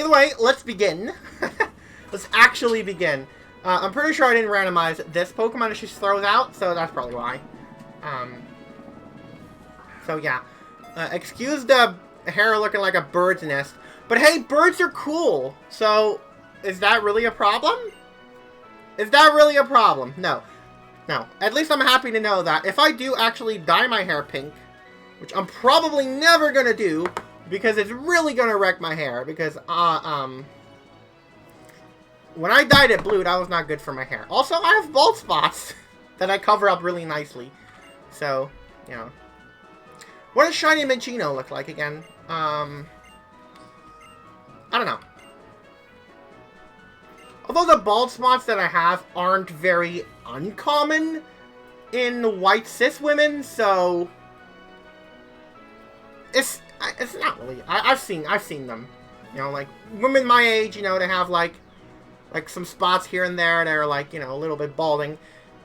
either way, let's begin. Let's actually begin. I'm pretty sure I didn't randomize this Pokemon. It just throws out, so that's probably why. So yeah. Excuse the hair looking like a bird's nest. But hey, birds are cool. So, is that really a problem? Is that really a problem? No. No. At least I'm happy to know that if I do actually dye my hair pink, which I'm probably never gonna do, because it's really gonna wreck my hair, because, when I dyed it blue, that was not good for my hair. Also, I have bald spots that I cover up really nicely. So, you know. What does Shiny Minccino look like again? I don't know. Although the bald spots that I have aren't very uncommon in white cis women, so it's not really. I've seen them. You know, like women my age, you know, they have like some spots here and there that are like, you know, a little bit balding,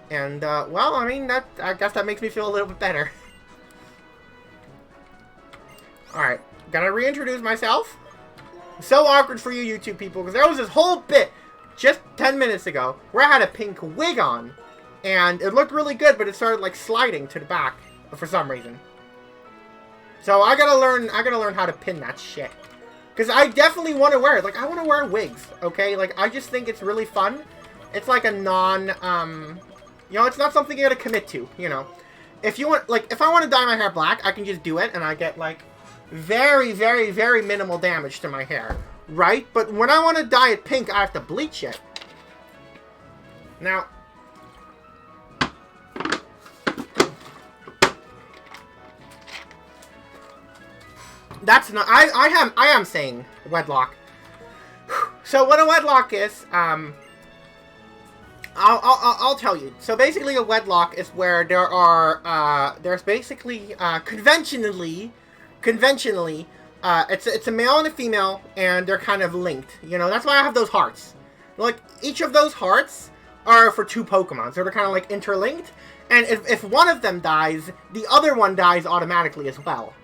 and well, I mean I guess that makes me feel a little bit better. All right, gotta reintroduce myself. So awkward for you YouTube people, because there was this whole bit just 10 minutes ago where I had a pink wig on, and it looked really good, but it started like sliding to the back for some reason. So I gotta learn how to pin that shit, because I definitely want to wear it. Like, I want to wear wigs, okay? Like, I just think it's really fun. It's like a non, you know, it's not something you gotta commit to, you know. If you want, like, if I want to dye my hair black, I can just do it, and I get like very, very, very minimal damage to my hair, right? But when I want to dye it pink, I have to bleach it. Now, that's not. I am saying wedlock. So what a wedlock is, I'll tell you. So basically, a wedlock is where there are there's basically conventionally, it's a male and a female, and they're kind of linked. You know, that's why I have those hearts. Like, each of those hearts are for two Pokemon, so they're kind of like interlinked. And if one of them dies, the other one dies automatically as well.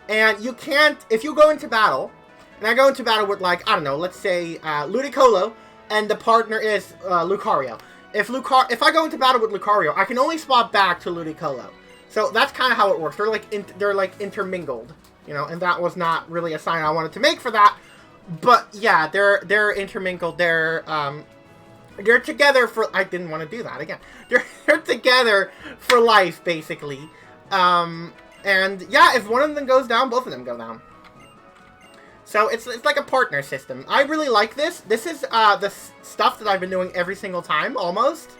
And you can't, if you go into battle, and I go into battle with, like, I don't know, let's say Ludicolo, and the partner is Lucario. If I go into battle with Lucario, I can only swap back to Ludicolo. So that's kind of how it works. They're like intermingled, you know, and that was not really a sign I wanted to make for that. But yeah, they're intermingled. They're together for. I didn't want to do that again. They're together for life, basically. And yeah, if one of them goes down, both of them go down. So it's like a partner system. I really like this. This is the stuff that I've been doing every single time, almost.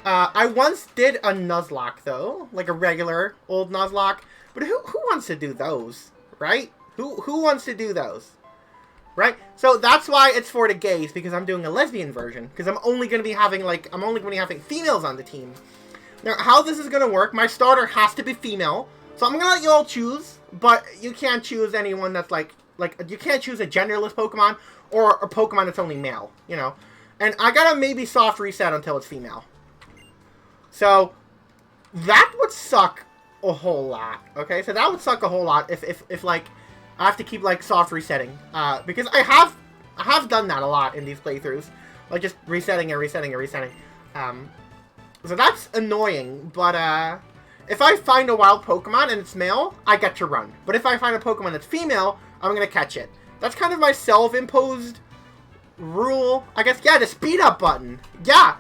I once did a Nuzlocke, though, like a regular old Nuzlocke. But who wants to do those, right? Who wants to do those, right? So that's why it's for the gays, because I'm doing a lesbian version. Because I'm only going to be having females on the team. Now, how this is going to work? My starter has to be female, so I'm going to let you all choose. But you can't choose anyone that's like you can't choose a genderless Pokemon or a Pokemon that's only male, you know. And I gotta maybe soft reset until it's female. So, that would suck a whole lot, okay? So that would suck a whole lot if like, I have to keep, like, soft resetting. Because I have done that a lot in these playthroughs. Like, just resetting and resetting and resetting. So that's annoying, but, if I find a wild Pokemon and it's male, I get to run. But if I find a Pokemon that's female, I'm gonna catch it. That's kind of my self-imposed rule. I guess, yeah, the speed up button. Yeah.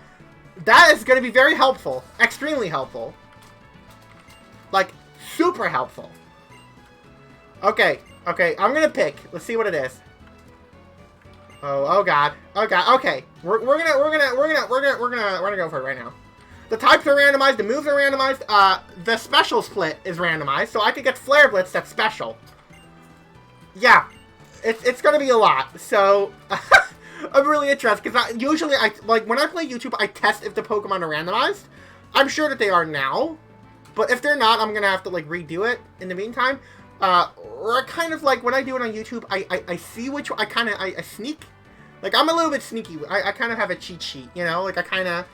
That is going to be very helpful. Extremely helpful. Like, super helpful. Okay, I'm going to pick. Let's see what it is. Oh god. Okay. We're gonna go for it right now. The types are randomized, the moves are randomized, the special split is randomized, so I could get Flare Blitz that's special. Yeah. It's gonna be a lot. So I'm really interested, because usually, when I play YouTube, I test if the Pokemon are randomized. I'm sure that they are now, but if they're not, I'm gonna have to, like, redo it in the meantime. Or kind of, like, when I do it on YouTube, I see which one, I sneak. Like, I'm a little bit sneaky. I kind of have a cheat sheet, you know? Like, I kind of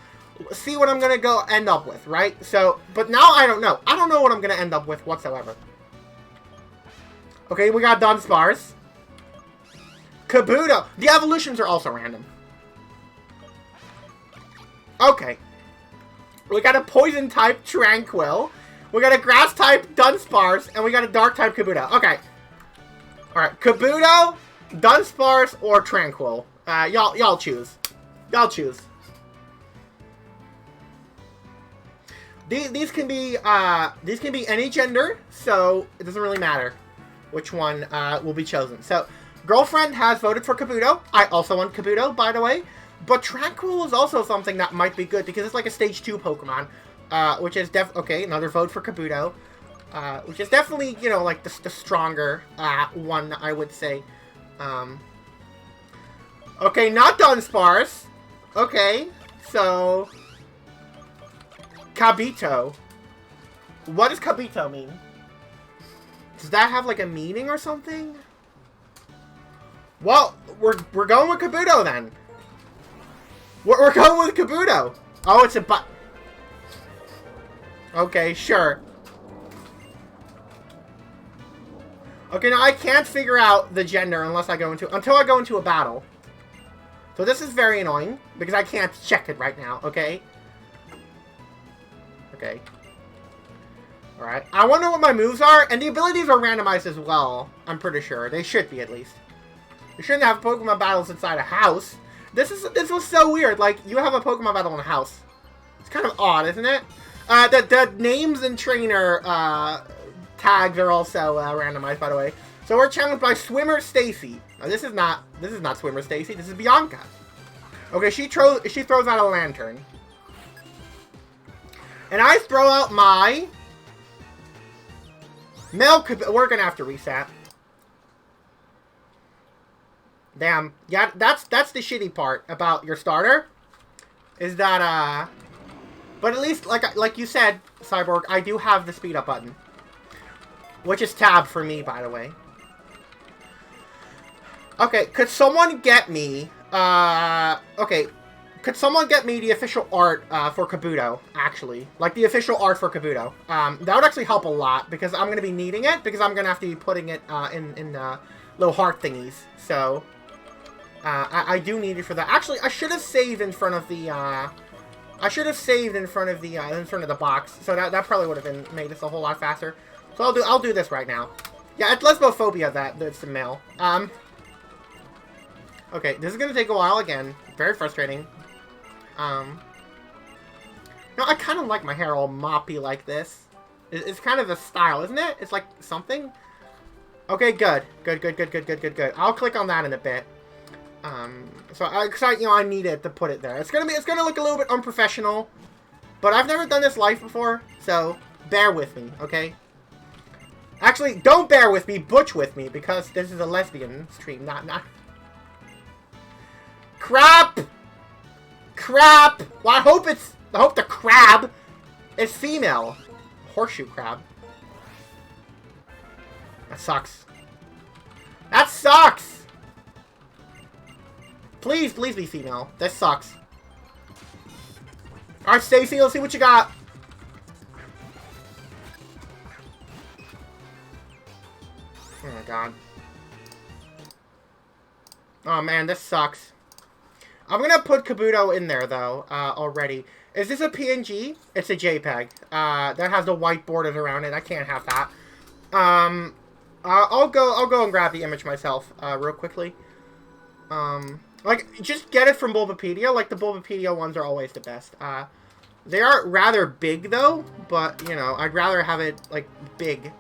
see what I'm gonna end up with, right? So, but now I don't know. I don't know what I'm gonna end up with whatsoever. Okay, we got Dunsparce. Kabuto. The evolutions are also random. Okay. We got a poison type Tranquil. We got a grass type Dunsparce, and we got a dark type Kabuto. Okay. Alright, Kabuto, Dunsparce, or Tranquil. Y'all choose. Y'all choose. These can be any gender, so it doesn't really matter which one will be chosen. So, Girlfriend has voted for Kabuto. I also want Kabuto, by the way. But Tranquil is also something that might be good because it's like a stage 2 Pokemon, which is okay, another vote for Kabuto, which is definitely, you know, like the stronger one, I would say. Okay, not Dunsparce. Okay, so Kabuto. What does Kabuto mean? Does that have like a meaning or something? Well, we're going with Kabuto then. We're going with Kabuto. Oh, it's a but. Okay, sure. Okay, now I can't figure out the gender until I go into a battle. So this is very annoying because I can't check it right now. Okay. Okay. All right. I wonder what my moves are, and the abilities are randomized as well. I'm pretty sure they should be at least. You shouldn't have Pokemon battles inside a house. This was so weird. Like, you have a Pokemon battle in a house. It's kind of odd, isn't it? The names and trainer tags are also randomized, by the way. So we're challenged by Swimmer Stacy. Now, this is not Swimmer Stacy. This is Bianca. Okay, she throws out a lantern, and I throw out my male. We're gonna have to reset. Damn. Yeah, that's the shitty part about your starter. Is that, but at least, like you said, Cyborg, I do have the speed up button. Which is tab for me, by the way. Okay, could someone get me, could someone get me the official art, for Kabuto, actually? Like, the official art for Kabuto. That would actually help a lot, because I'm gonna be needing it, because I'm gonna have to be putting it, in little heart thingies, so... I do need it for that. Actually, I should have saved in front of the, in front of the box. So that probably would have made this a whole lot faster. So I'll do this right now. Yeah, it's Lesbophobia that's the male. Okay, this is gonna take a while again. Very frustrating. No, I kind of like my hair all moppy like this. It's kind of a style, isn't it? It's like something. Okay, good. I'll click on that in a bit. So I needed to put it there. It's gonna look a little bit unprofessional, but I've never done this live before, so bear with me, okay? Actually, don't bear with me, butch with me, because this is a lesbian stream, not... Crap! Well, I hope the crab is female. Horseshoe crab. That sucks. Please be female. This sucks. Alright, Stacy, let's see what you got. Oh my god. Oh man, this sucks. I'm gonna put Kabuto in there, though, already. Is this a PNG? It's a JPEG. That has the white borders around it. I can't have that. I'll go and grab the image myself, real quickly. Like, just get it from Bulbapedia. Like, the Bulbapedia ones are always the best. They are rather big, though. But, you know, I'd rather have it, like, big.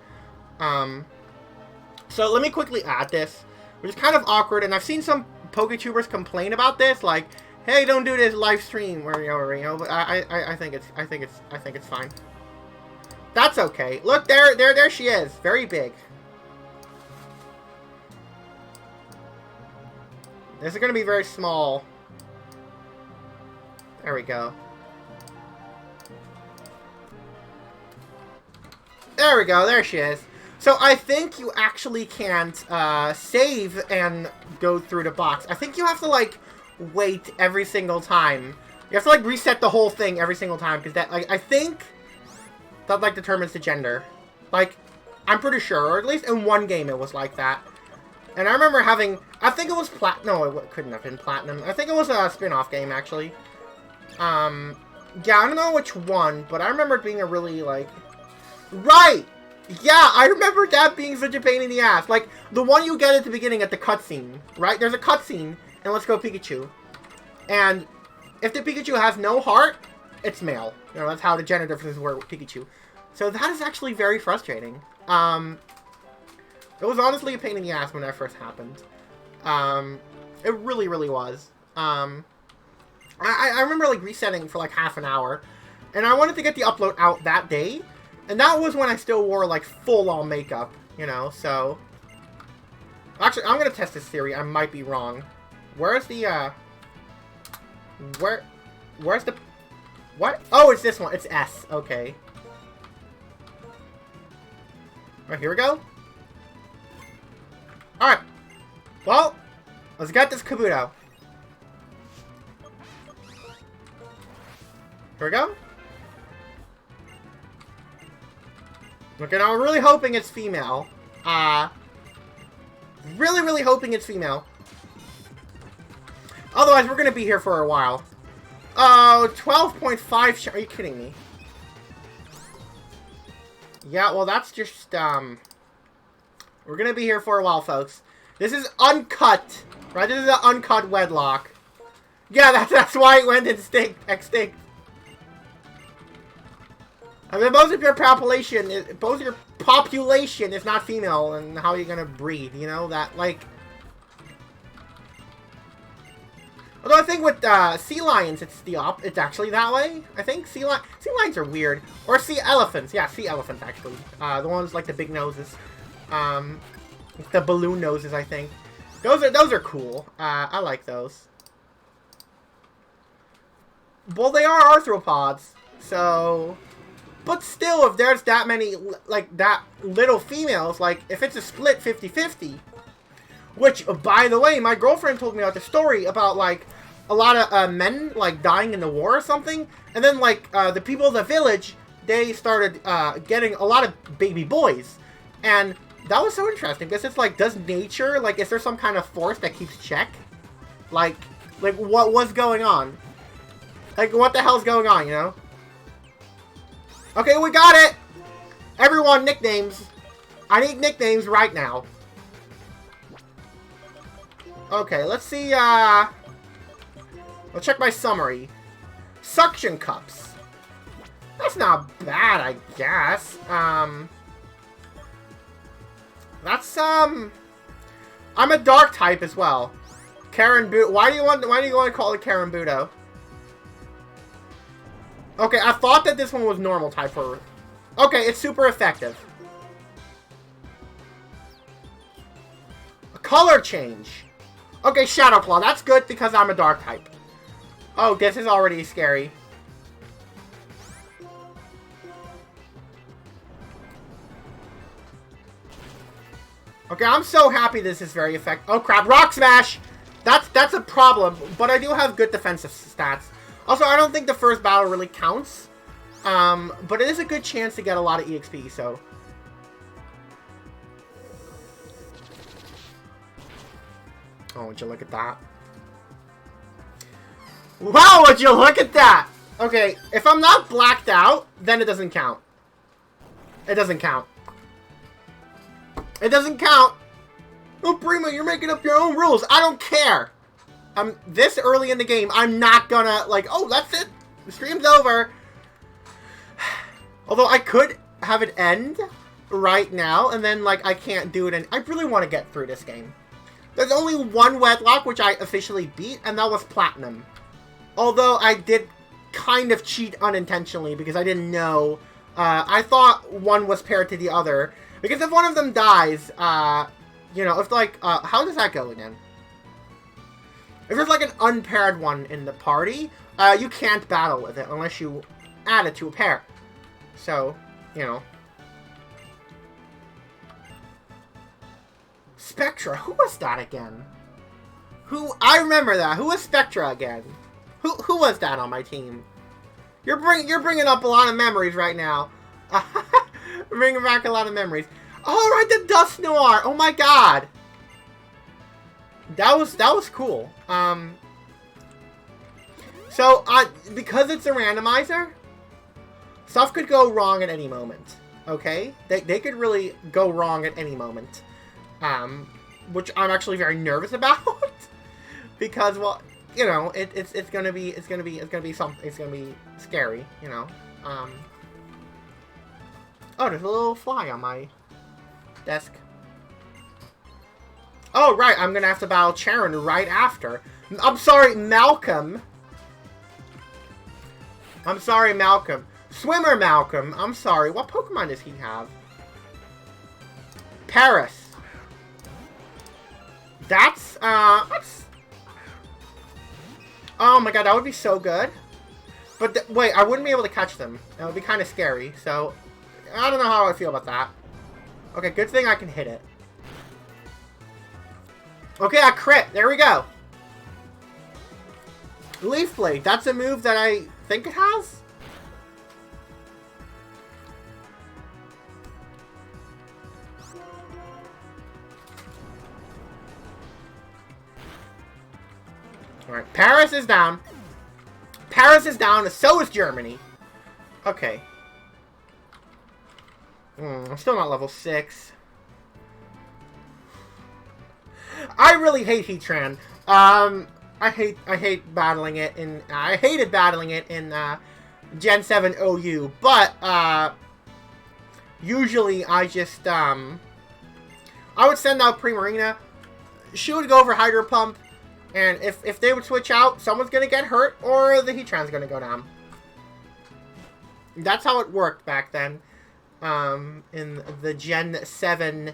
So, let me quickly add this. Which is kind of awkward. And I've seen some PokeTubers complain about this. Like, hey, don't do this live stream. Or, you know, but I think it's fine. That's okay. Look, there she is. Very big. This is going to be very small. There we go. There we go. There she is. So I think you actually can't save and go through the box. I think you have to, like, wait every single time. You have to, like, reset the whole thing every single time. Because that, like, I think that, like, determines the gender. Like, I'm pretty sure. Or at least in one game it was like that. And I remember having, I think it was no, it couldn't have been Platinum. I think it was a spin-off game, actually. Yeah, I don't know which one, but I remember it being a really, like... Right! Yeah, I remember that being such a pain in the ass. Like, the one you get at the beginning at the cutscene, right? There's a cutscene, and Let's Go Pikachu. And if the Pikachu has no heart, it's male. You know, that's how the gender differences were with Pikachu. So that is actually very frustrating. It was honestly a pain in the ass when that first happened. It really, really was. I remember, like, resetting for, like, half an hour. And I wanted to get the upload out that day. And that was when I still wore, like, full-on makeup, you know, so... Actually, I'm gonna test this theory. I might be wrong. Where's the, Where's the... What? Oh, it's this one. It's S. Okay. Alright, here we go. Alright. Well, let's get this Kabuto. Here we go. Okay, now I'm really hoping it's female. Really, really hoping it's female. Otherwise, we're gonna be here for a while. Oh, 12.5 are you kidding me? Yeah, well, that's just, we're gonna be here for a while, folks. This is uncut, right? This is an uncut wedlock. Yeah, that's why it went extinct. I mean, most of your population is not female, and how are you gonna breed? You know that, like. Although I think with sea lions, it's actually that way. I think sea lions are weird, or sea elephants. Yeah, sea elephants actually. The ones like the big noses, the balloon noses. I think those are cool. I like those. Well, they are arthropods, so. But still, if there's that many, like, that little females, like, if it's a split 50-50, which, by the way, my girlfriend told me about the story about, like, a lot of men, like, dying in the war or something, and then, like, the people of the village, they started getting a lot of baby boys, and that was so interesting, because it's like, does nature, like, is there some kind of force that keeps check? Like, what was going on? Like, what the hell's going on, you know? Okay, we got it! Everyone, nicknames. I need nicknames right now. Okay, let's see, let's check my summary. Suction cups. That's not bad, I guess. That's, I'm a dark type as well. Kabuto. Why do you want to call it Kabuto? Okay, I thought that this one was normal type for... Okay, it's super effective. A color change. Okay, Shadow Claw. That's good because I'm a dark type. Oh, this is already scary. Okay, I'm so happy this is very effective. Oh crap, Rock Smash! That's a problem, but I do have good defensive stats. Also, I don't think the first battle really counts, but it is a good chance to get a lot of EXP, so... Oh, would you look at that? Wow, would you look at that? Okay, if I'm not blacked out, then it doesn't count. It doesn't count. It doesn't count! Oh, Prima, you're making up your own rules. I don't care! This early in the game, I'm not gonna, like, oh, that's it! The stream's over! Although, I could have it end right now, and then, like, I can't do it, and I really want to get through this game. There's only one Wedlock, which I officially beat, and that was Platinum. Although, I did kind of cheat unintentionally, because I didn't know. I thought one was paired to the other. Because if one of them dies, you know, if, like, how does that go again? If there's, like, an unpaired one in the party, you can't battle with it unless you add it to a pair. So, you know. Spectra, who was that again? I remember that. Who was Spectra again? Who was that on my team? You're bringing up a lot of memories right now. Bringing back a lot of memories. Oh, right, the Dust Noir. Oh my god. that was cool. So, because it's a randomizer, stuff could go wrong at any moment. Okay? They could really go wrong at any moment. Which I'm actually very nervous about. Because, well, you know, it's gonna be scary, you know. Oh, there's a little fly on my desk. Oh, right, I'm gonna have to battle Charon right after. I'm sorry, Malcolm. I'm sorry, Malcolm. Swimmer Malcolm, I'm sorry. What Pokemon does he have? Paris. That's... Oh my god, that would be so good. But, wait, I wouldn't be able to catch them. That would be kind of scary, so... I don't know how I feel about that. Okay, good thing I can hit it. Okay, I crit. There we go. Leaf Blade. That's a move that I think it has? Alright, Paris is down. Paris is down, and so is Germany. Okay. I'm still not level 6. I really hate Heatran. I hate battling it in... I hated battling it in Gen 7 OU, but usually I just I would send out Primarina. She would go for Hydro Pump, and if they would switch out, someone's gonna get hurt or the Heatran's gonna go down. That's how it worked back then. In the Gen 7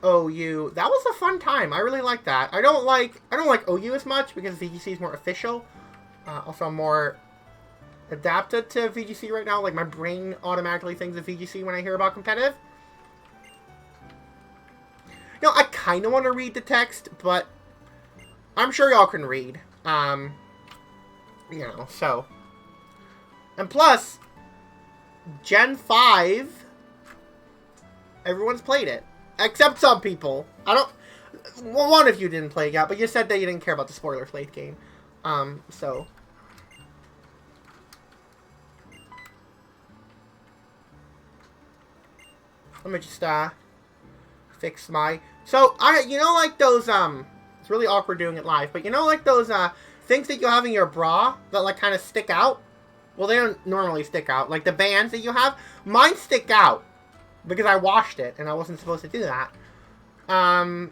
OU. That was a fun time. I really like that. I don't like OU as much because VGC is more official. Also, I'm more adapted to VGC right now. Like, my brain automatically thinks of VGC when I hear about competitive. You know, I kind of want to read the text, but I'm sure y'all can read. You know, so. And plus, Gen 5, everyone's played it. Except some people. Well, one of you didn't play it yet, but you said that you didn't care about the spoilers late game. So. Let me just, fix my... So, you know, like those, it's really awkward doing it live, but you know, like those, things that you have in your bra that, like, kind of stick out? Well, they don't normally stick out. Like, the bands that you have, mine stick out. Because I washed it, and I wasn't supposed to do that. And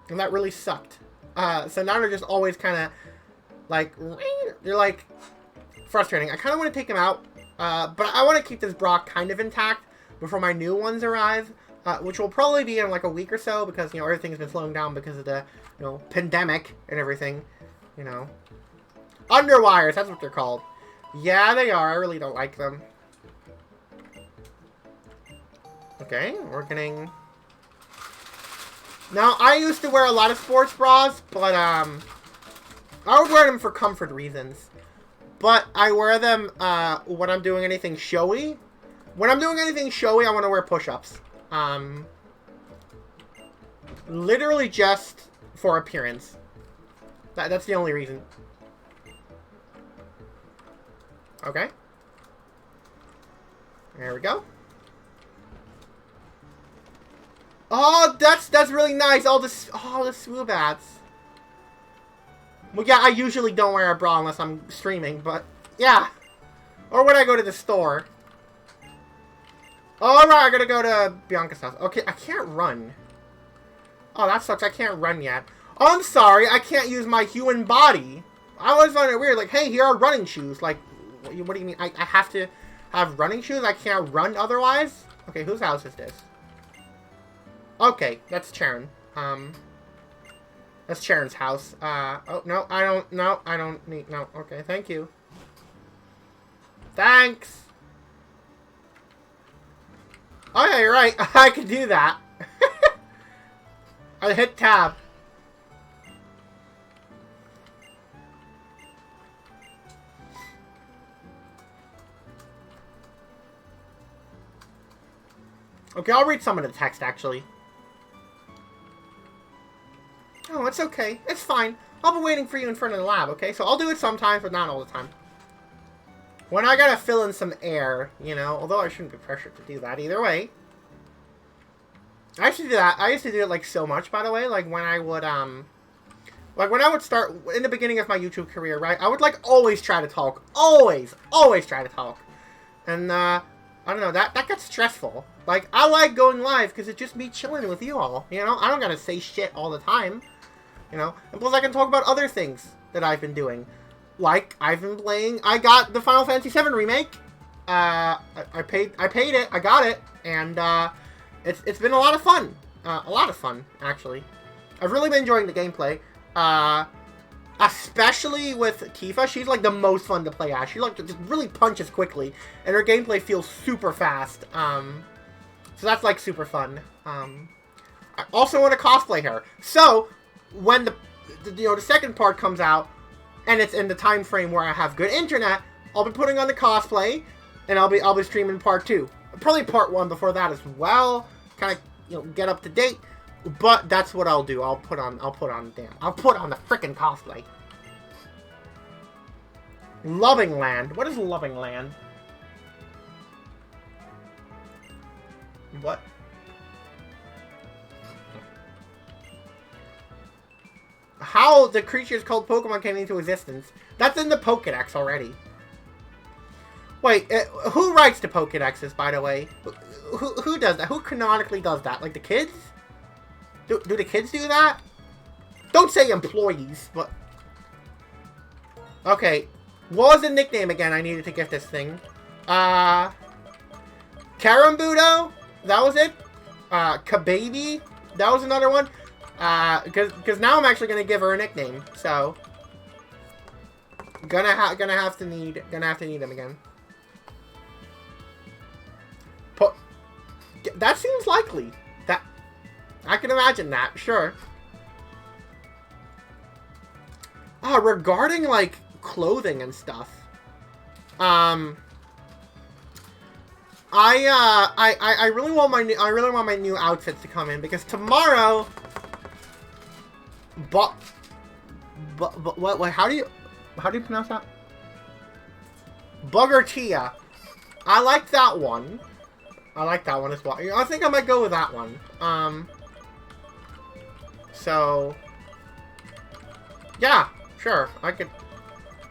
that really sucked. So now they're just always kind of, like, they're, like, frustrating. I kind of want to take them out, but I want to keep this bra kind of intact before my new ones arrive, which will probably be in, like, a week or so, because, you know, everything's been slowing down because of the, you know, pandemic and everything, you know. Underwires, that's what they're called. Yeah, they are. I really don't like them. Okay, we're getting... Now, I used to wear a lot of sports bras, but, I would wear them for comfort reasons. But I wear them, when I'm doing anything showy. When I'm doing anything showy, I want to wear push-ups. Literally just for appearance. That's the only reason. Okay. There we go. Oh, that's really nice. All the Swoobats. Well, yeah, I usually don't wear a bra unless I'm streaming, but yeah. Or when I go to the store. Alright, I gotta go to Bianca's house. Okay, I can't run. Oh, that sucks. I can't run yet. Oh, I'm sorry. I can't use my human body. I always find it weird. Like, hey, here are running shoes. Like, what do you mean? I have to have running shoes? I can't run otherwise? Okay, whose house is this? Okay, that's Charon. That's Charon's house. Oh, no, I don't need, no, okay, thank you. Thanks! Oh, yeah, you're right, I can do that. I hit tab. Okay, I'll read some of the text, actually. Oh, it's That's okay. It's fine. I'll be waiting for you in front of the lab, okay? So I'll do it sometimes, but not all the time. When I gotta fill in some air, you know, although I shouldn't be pressured to do that either way. I used to do that. I used to do it, like, so much, by the way. Like, when I would, like, when I would start, in the beginning of my YouTube career, right? I would, like, always try to talk. Always try to talk. And, I don't know, that gets stressful. Like, I like going live because it's just me chilling with you all, you know? I don't gotta say shit all the time, you know? And plus I can talk about other things that I've been doing. Like, I've been playing, I got the Final Fantasy VII Remake. I paid it, I got it, and, it's been a lot of fun. A lot of fun, actually. I've really been enjoying the gameplay. Especially with Tifa, she's like the most fun to play as. She like just really punches quickly, and her gameplay feels super fast. So that's like super fun. I also want to cosplay her. So when the second part comes out, and it's in the time frame where I have good internet, I'll be putting on the cosplay, and I'll be streaming part 2, probably part 1 before that as well. Kind of get up to date. But that's what I'll do. I'll put on the frickin' cosplay. Loving Land. What is Loving Land? What? How the creatures called Pokemon came into existence. That's in the Pokédex already. Wait, who writes the Pokédexes, by the way? Who does that? Who canonically does that? Like the kids? Do the kids do that? Don't say employees, but... Okay. What was the nickname again I needed to get this thing? Kabuto? That was it? Kababy? That was another one? Because now I'm actually gonna give her a nickname, so... Gonna have to need him again. That seems likely. I can imagine that, sure. Regarding, like, clothing and stuff. I really want my new outfits to come in, because tomorrow... what, how do you pronounce that? Buggertia. I like that one. I like that one as well. I think I might go with that one. So, yeah, sure, I could.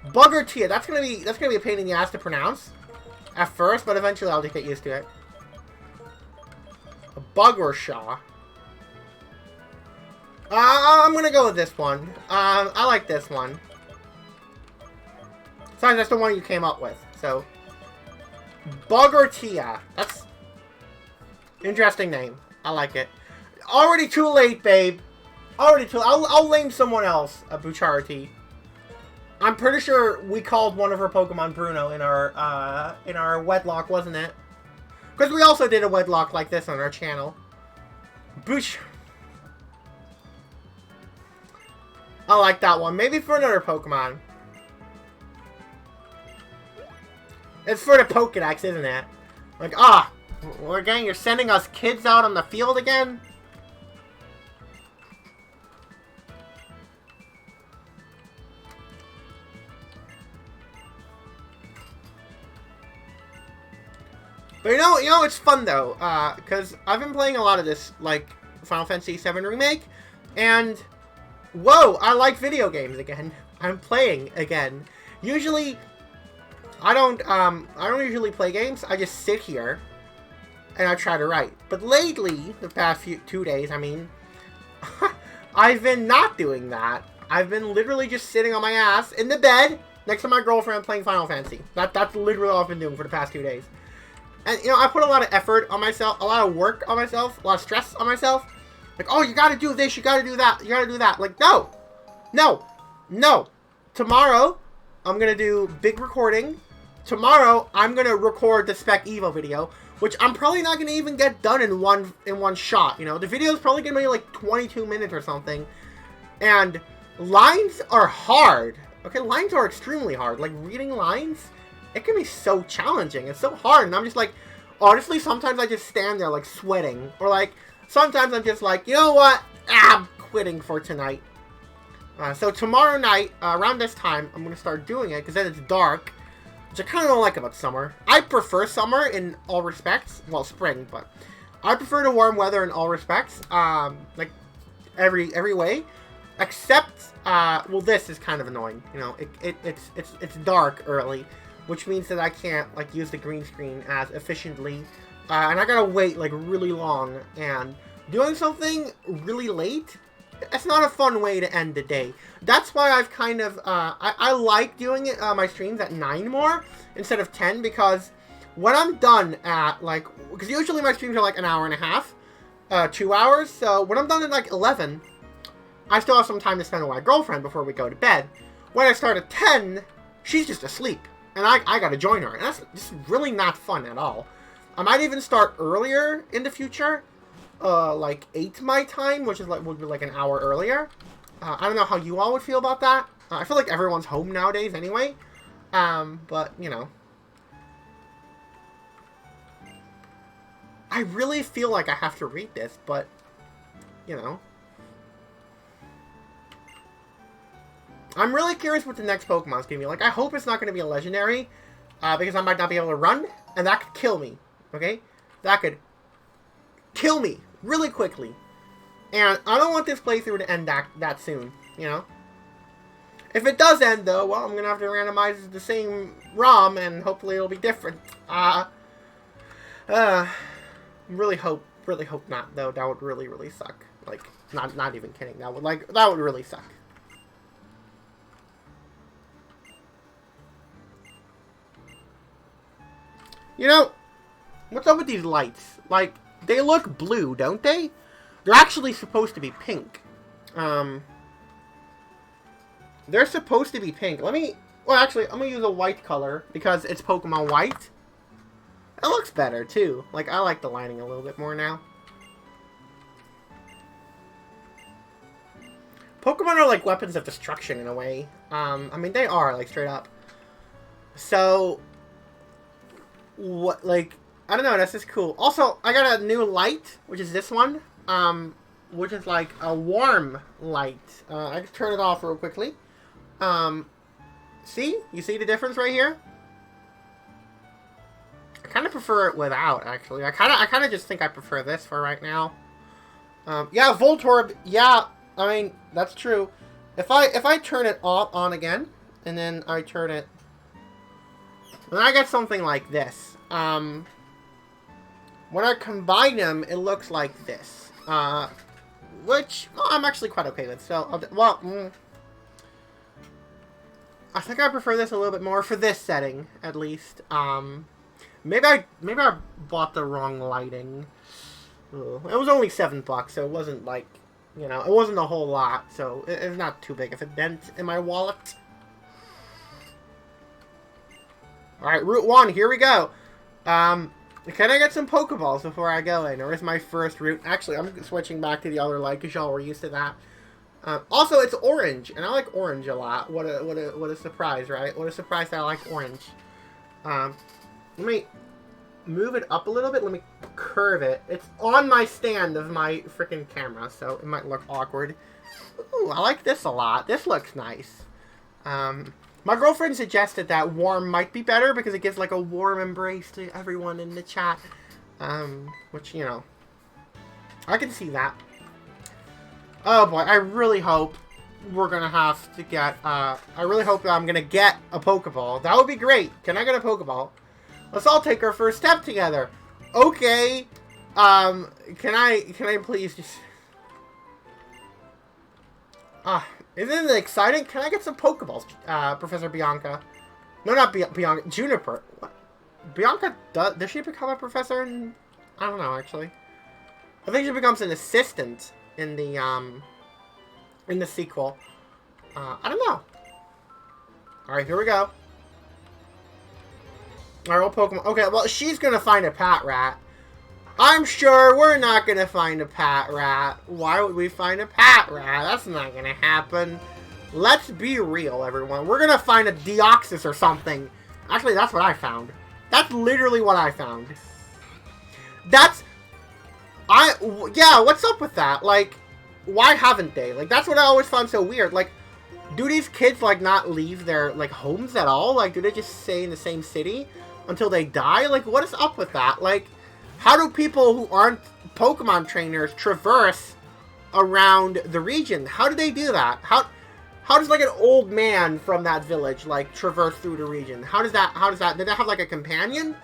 Buggertia. That's gonna be a pain in the ass to pronounce at first, but eventually I'll just get used to it. Buggershaw. I'm gonna go with this one. I like this one. Sorry, that's the one you came up with. So, Buggertia. That's interesting name. I like it. Already too late, babe. Already too. I'll name someone else a Bucharity. I'm pretty sure we called one of her Pokemon Bruno in our Wedlock, wasn't it? Because we also did a Wedlock like this on our channel. I like that one. Maybe for another Pokemon. It's for the Pokédex, isn't it? Like, again, you're sending us kids out on the field again? But you know, it's fun though, because I've been playing a lot of this, like, Final Fantasy VII Remake, and, whoa, I like video games again. I'm playing again. Usually, I don't usually play games, I just sit here, and I try to write. But lately, the past 2 days, I mean, I've been not doing that. I've been literally just sitting on my ass in the bed, next to my girlfriend playing Final Fantasy. That's literally all I've been doing for the past 2 days. And, you know, I put a lot of effort on myself, a lot of work on myself, a lot of stress on myself. Like, oh, you gotta do this, you gotta do that, you gotta do that. Like, no! No! No! Tomorrow, I'm gonna do big recording. Tomorrow, I'm gonna record the Spec Evo video, which I'm probably not gonna even get done in one shot, you know? The video is probably gonna be like 22 minutes or something. And lines are hard. Okay, lines are extremely hard. Like, reading lines, it can be so challenging. It's so hard, and I'm just like, honestly, sometimes I just stand there, like, sweating. Or, like, sometimes I'm just like, you know what? I'm quitting for tonight. So tomorrow night, around this time, I'm going to start doing it, because then it's dark, which I kind of don't like about summer. I prefer summer in all respects. Well, spring, but I prefer the warm weather in all respects. Like, every way. Except, well, this is kind of annoying. You know, it's dark early, which means that I can't, like, use the green screen as efficiently. And I gotta wait, like, really long. And doing something really late, it's not a fun way to end the day. That's why I've kind of, I like doing it, my streams at 9 more instead of 10, because when I'm done at, like, because usually my streams are like an hour and a half, 2 hours, so when I'm done at like 11, I still have some time to spend with my girlfriend before we go to bed. When I start at 10, she's just asleep, and I gotta join her, and that's just really not fun at all. I might even start earlier in the future, like 8 my time, which is like would be like an hour earlier. I don't know how you all would feel about that. I feel like everyone's home nowadays anyway. But you know, I really feel like I have to read this, but you know, I'm really curious what the next Pokemon's gonna be. Like, I hope it's not gonna be a legendary, because I might not be able to run, and that could kill me. Okay, that could kill me really quickly, and I don't want this playthrough to end that soon, you know? If it does end, though, well, I'm gonna have to randomize the same ROM, and hopefully it'll be different. Really hope not, though. That would really suck. Like, not even kidding. That would really suck. You know, what's up with these lights? Like, they look blue, don't they? They're actually supposed to be pink. They're supposed to be pink. Well, actually, I'm gonna use a white color because it's Pokemon White. It looks better, too. Like, I like the lighting a little bit more now. Pokemon are like weapons of destruction in a way. I mean, they are, like, straight up. So, what, like, I don't know, that's just cool. Also, I got a new light, which is this one, which is like a warm light. I can turn it off real quickly. See? You see the difference right here? I kind of prefer it without, actually. I kind of just think I prefer this for right now. Yeah, Voltorb, yeah, I mean, that's true. If I turn it on again, and then I turn it, then I get something like this. When I combine them, it looks like this. Which, well, I'm actually quite okay with. So, I think I prefer this a little bit more for this setting, at least. Maybe I bought the wrong lighting. Ugh. It was only $7, so it wasn't like, you know, it wasn't a whole lot. So it's not too big of a dent in my wallet. All right, Route 1, here we go. Can I get some Pokeballs before I go in, or is my first route? Actually, I'm switching back to the other light because y'all were used to that. Also, it's orange, and I like orange a lot. What a surprise, right? What a surprise that I like orange. Let me move it up a little bit. Let me curve it. It's on my stand of my freaking camera, so it might look awkward. Ooh, I like this a lot. This looks nice. My girlfriend suggested that warm might be better because it gives like a warm embrace to everyone in the chat. Which, you know, I can see that. Oh boy, I really hope we're gonna have to get, I really hope that I'm gonna get a Pokeball. That would be great. Can I get a Pokeball? Let's all take our first step together. Okay. Can I please just... Isn't it exciting? Can I get some Pokeballs, Professor Bianca? No, not Bianca. Juniper. What? Bianca, does she become a professor in... I don't know, actually. I think she becomes an assistant in the sequel. I don't know. Alright, here we go. Alright, what Pokemon... Okay, well, she's gonna find a Patrat. I'm sure we're not gonna find a Patrat. Why would we find a Patrat? That's not gonna happen. Let's be real, everyone. We're gonna find a Deoxys or something. Actually, that's what I found. That's literally what I found. Yeah, what's up with that? Like, why haven't they? Like, that's what I always found so weird. Like, do these kids, like, not leave their, like, homes at all? Like, do they just stay in the same city until they die? Like, what is up with that? Like, how do people who aren't Pokemon trainers traverse around the region? How do they do that? How does, like, an old man from that village, like, traverse through the region? How does that, did they have, like, a companion?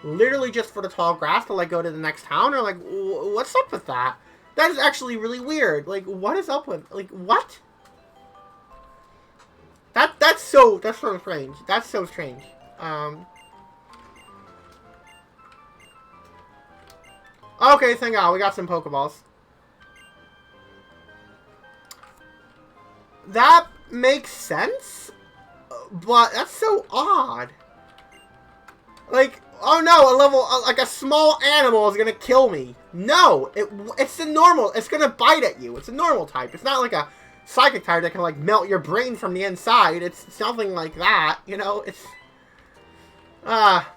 Literally just for the tall grass to, like, go to the next town? Or, like, what's up with that? That is actually really weird. Like, what is up with, like, what? That's so strange. That's so strange. Okay, thank God, we got some Pokeballs. That makes sense, but that's so odd. Like, oh no, like a small animal is gonna kill me. No, it's the normal. It's gonna bite at you. It's a normal type. It's not like a psychic type that can, like, melt your brain from the inside. It's nothing like that, you know? It's... Alright,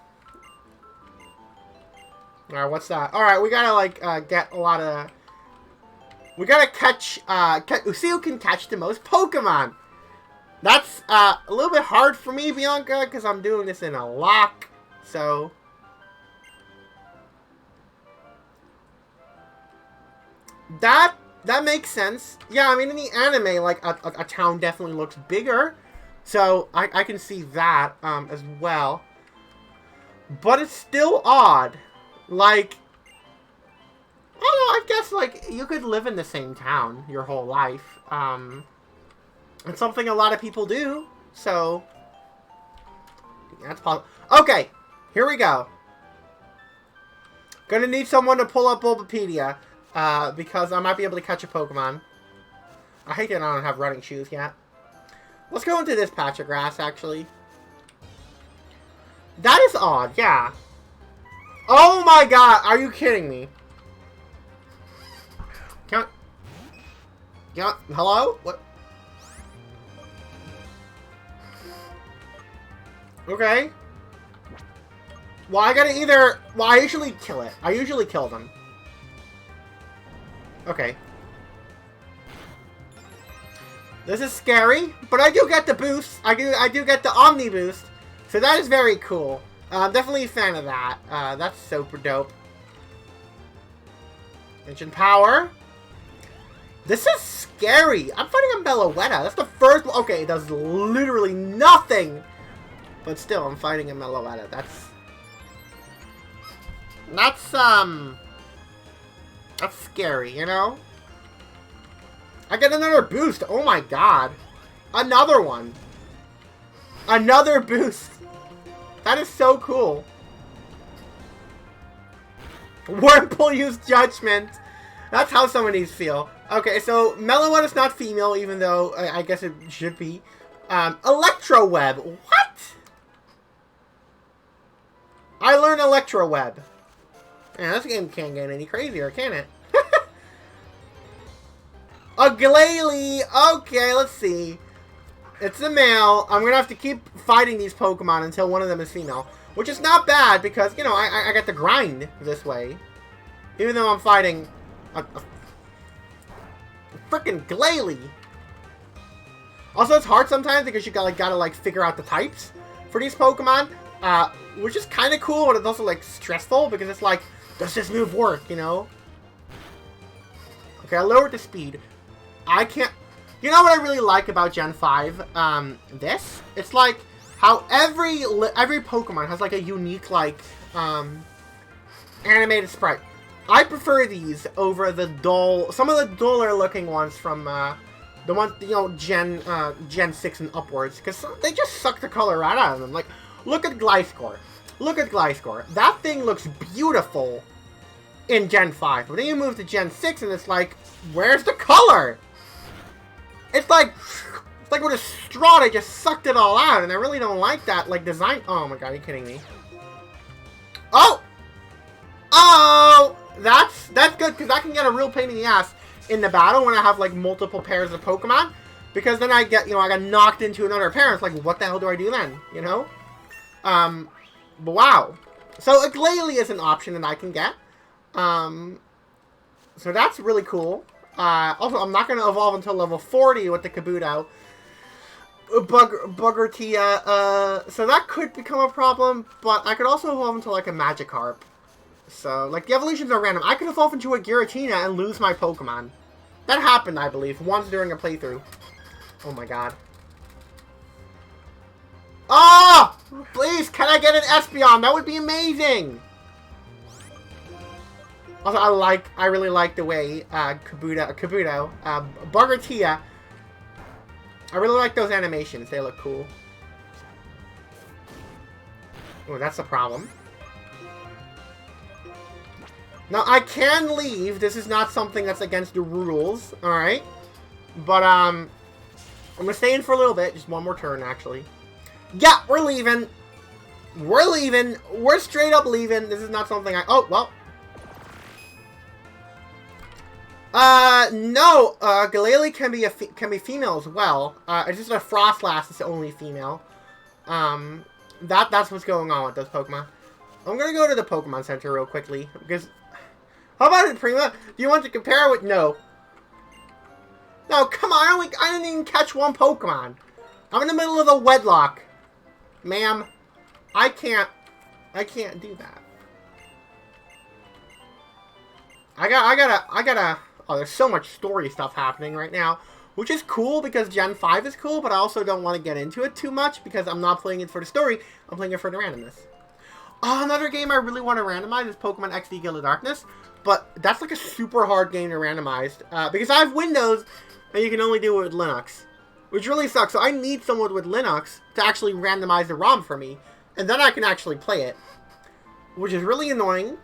what's that? Alright, we gotta, like, get a lot of... We gotta catch, see who can catch the most Pokemon! That's, a little bit hard for me, Bianca, because I'm doing this in a lock, so... That makes sense. Yeah, I mean, in the anime, like, a town definitely looks bigger. So, I can see that, as well. But it's still odd. Like, I don't know, I guess, like, you could live in the same town your whole life. It's something a lot of people do. So, that's possible. Okay, here we go. Gonna need someone to pull up Bulbapedia. Because I might be able to catch a Pokemon. I hate that I don't have running shoes yet. Let's go into this patch of grass, actually. That is odd, yeah. Oh my god, are you kidding me? Hello? What? Okay. Well, I gotta either... Well, I usually kill it. I usually kill them. Okay. This is scary, but I do get the boost. I do get the Omni boost. So that is very cool. I'm definitely a fan of that. That's super dope. Ancient Power. This is scary. I'm fighting a Meloetta. That's the first one. Okay, it does literally nothing. But still, I'm fighting a Meloetta. That's scary, you know? I get another boost. Oh my god. Another one. Another boost. That is so cool. Wurmple used Judgment. That's how some of these feel. Okay, so Meloetta is not female, even though I guess it should be. Electro Web. What? I learned Electro Web. Man, this game can't get any crazier, can it? A Glalie! Okay, let's see. It's a male. I'm gonna have to keep fighting these Pokemon until one of them is female. Which is not bad, because, you know, I get to grind this way. Even though I'm fighting a frickin' Glalie. Also, it's hard sometimes, because you gotta figure out the types for these Pokemon. Which is kind of cool, but it's also, like, stressful, because it's like, does this move work, you know? Okay, I lowered the speed. I can't... You know what I really like about Gen 5? It's like how every Pokemon has, like, a unique, like, animated sprite. I prefer these over the dull... Some of the duller looking ones from, the ones, you know, Gen 6 and upwards. Because they just suck the color right out of them. Like, look at Gliscor. Look at Gliscor. That thing looks beautiful in Gen 5. But then you move to Gen 6 and it's like, where's the color? It's like with a straw, they just sucked it all out. And I really don't like that, like, design. Oh my god, are you kidding me? Oh! Oh! That's good, because I can get a real pain in the ass in the battle when I have, like, multiple pairs of Pokemon. Because then I get, you know, I got knocked into another pair. It's like, what the hell do I do then? You know? But wow. So a Glalie is an option that I can get. So that's really cool. Also, I'm not going to evolve until level 40 with the Kabuto. Buggertia, so that could become a problem, but I could also evolve into, like, a Magikarp. So, like, the evolutions are random. I could evolve into a Giratina and lose my Pokemon. That happened, I believe, once during a playthrough. Oh my god. Oh! Please, can I get an Espeon? That would be amazing! Also, I really like the way, Kabuto, Buggertia, I really like those animations. They look cool. Oh, that's a problem. Now, I can leave. This is not something that's against the rules, alright? But, I'm gonna stay in for a little bit. Just one more turn, actually. Yeah, we're leaving. We're leaving. We're straight up leaving. This is not something I... Oh, well. No. Galele can be female as well. It's just a Frostlass is the only female. That's what's going on with those Pokemon. I'm gonna go to the Pokemon Center real quickly, because... How about it, Prima? Do you want to compare with... No. No, come on. I didn't even catch one Pokemon. I'm in the middle of a wedlock. Ma'am, I can't do that. I gotta... Oh, there's so much story stuff happening right now, which is cool because Gen 5 is cool, but I also don't want to get into it too much because I'm not playing it for the story. I'm playing it for the randomness. Oh, another game I really want to randomize is Pokemon XD Guild of Darkness, but that's like a super hard game to randomize because I have Windows and you can only do it with Linux, which really sucks. So I need someone with Linux to actually randomize the ROM for me, and then I can actually play it, which is really annoying,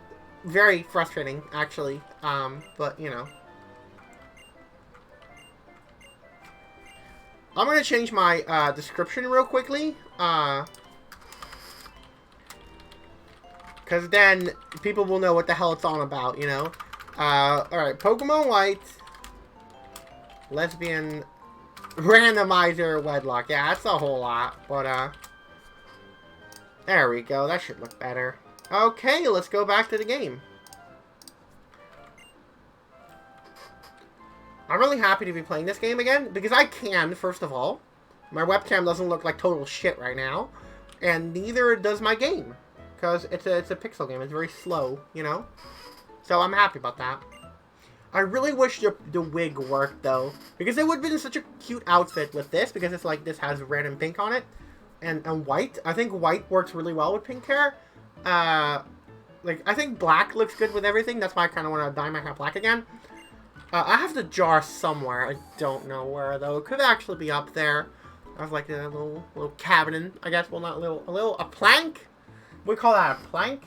very frustrating actually, but you know. I'm going to change my description real quickly, because then people will know what the hell it's all about, you know? Alright, Pokemon White, Lesbian, Randomizer, Wedlock. Yeah, that's a whole lot, but, there we go. That should look better. Okay, let's go back to the game. I'm really happy to be playing this game again, because I can, first of all. My webcam doesn't look like total shit right now, and neither does my game, because it's a pixel game. It's very slow, you know? So I'm happy about that. I really wish the wig worked, though, because it would have been such a cute outfit with this, because it's like this has red and pink on it, and white. I think white works really well with pink hair. Like, I think black looks good with everything. That's why I kind of want to dye my hair black again. I have the jar somewhere. I don't know where, though. It could actually be up there. I have, like, a little cabinet, I guess. Well, not a plank? We call that a plank?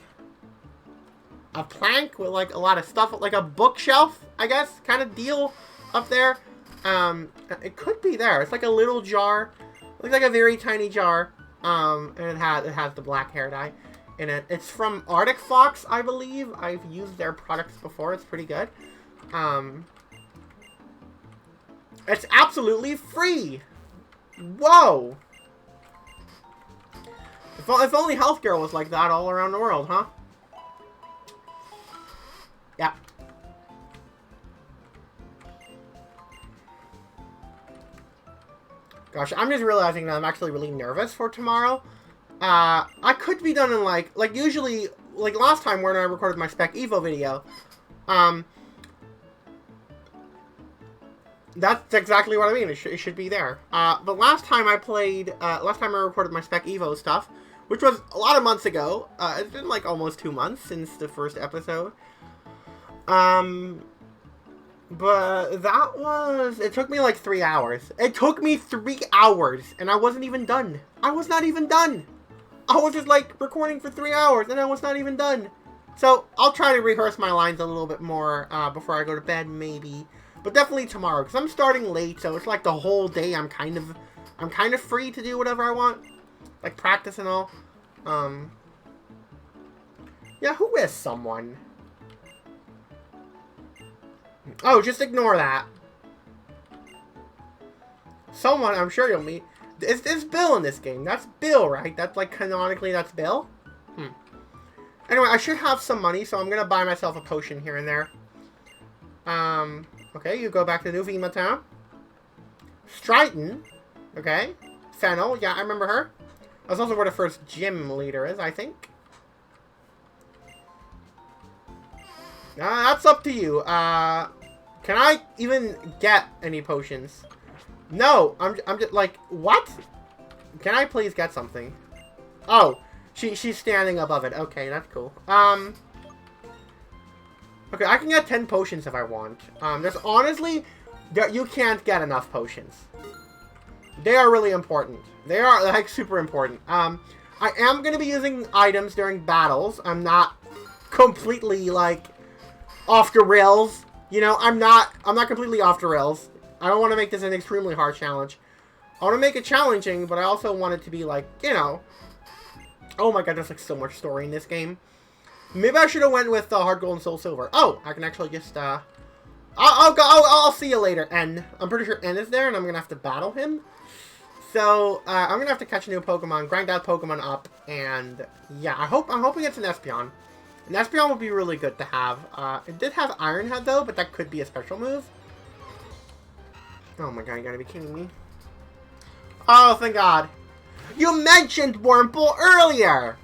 A plank with, like, a lot of stuff. Like a bookshelf, I guess, kind of deal up there. It could be there. It's like a little jar. Looks like a very tiny jar. And it has the black hair dye in it. It's from Arctic Fox, I believe. I've used their products before. It's pretty good. It's absolutely free. Whoa. If only healthcare was like that all around the world, huh? Yeah. Gosh, I'm just realizing that I'm actually really nervous for tomorrow. I could be done in like usually, like last time when I recorded my Spec Evo video, that's exactly what I mean. It should be there. But last time I recorded my Spec Evo stuff, which was a lot of months ago. It's been like almost 2 months since the first episode. But it took me like 3 hours. It took me 3 hours, and I wasn't even done. I was not even done. I was just like recording for 3 hours, and I was not even done. So I'll try to rehearse my lines a little bit more before I go to bed, maybe. But definitely tomorrow, because I'm starting late, so it's like the whole day I'm kind of free to do whatever I want. Like practice and all. Yeah, who is someone? Oh, just ignore that. Someone I'm sure you'll meet. Is Bill in this game? That's Bill, right? That's like canonically that's Bill? Anyway, I should have some money, so I'm gonna buy myself a potion here and there. Okay, you go back to New Vima Town. Striton. Okay. Fennel, yeah, I remember her. That's also where the first gym leader is, I think. That's up to you. Can I even get any potions? No, I'm just like, what? Can I please get something? Oh, she's standing above it. Okay, that's cool. Okay, I can get 10 potions if I want. There's honestly, you can't get enough potions. They are really important. They are, like, super important. I am going to be using items during battles. I'm not completely, like, off the rails. You know, I'm not completely off the rails. I don't want to make this an extremely hard challenge. I want to make it challenging, but I also want it to be, like, you know... Oh my god, there's, like, so much story in this game. Maybe I should have went with Hard Gold and Soul Silver. Oh, I can actually just, I'll see you later, N. I'm pretty sure N is there, and I'm going to have to battle him. So, I'm going to have to catch a new Pokemon, grind that Pokemon up, and, yeah, I'm hoping it's an Espeon. An Espeon would be really good to have. It did have Iron Head, though, but that could be a special move. Oh my god, you gotta be kidding me. Oh, thank god. You mentioned Wurmple earlier!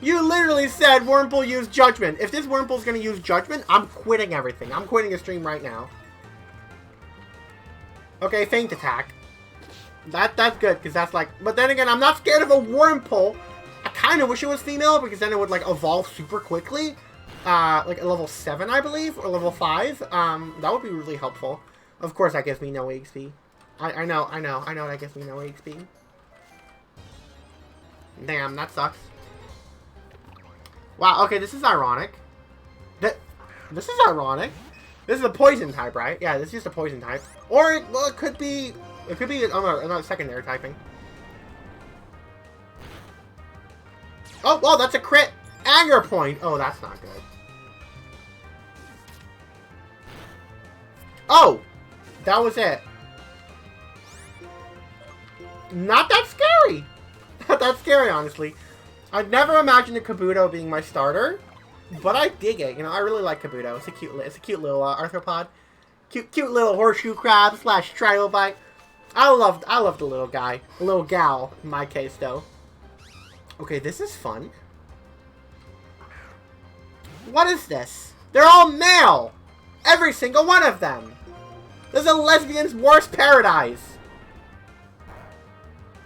You literally said Wurmple used Judgment. If this Wurmple's gonna use Judgment, I'm quitting everything. I'm quitting the stream right now. Okay, Feint Attack. That's good, because that's like... But then again, I'm not scared of a Wurmple. I kind of wish it was female, because then it would, like, evolve super quickly. Like, at level 7, I believe, or level 5. That would be really helpful. Of course, that gives me no EXP. I know that gives me no EXP. Damn, that sucks. Wow, okay, this is ironic. This is ironic. This is a poison type, right? Yeah, this is just a poison type. Or, well, it could be another secondary typing. Oh, well, that's a crit anger point. Oh, that's not good. Oh, that was it. Not that scary. Not that scary, honestly. I'd never imagined a Kabuto being my starter, but I dig it. You know, I really like Kabuto. It's a cute little arthropod. Cute little horseshoe crab / trilobite. I love the little guy. The little gal, in my case, though. Okay, this is fun. What is this? They're all male! Every single one of them! This is a lesbian's worst paradise!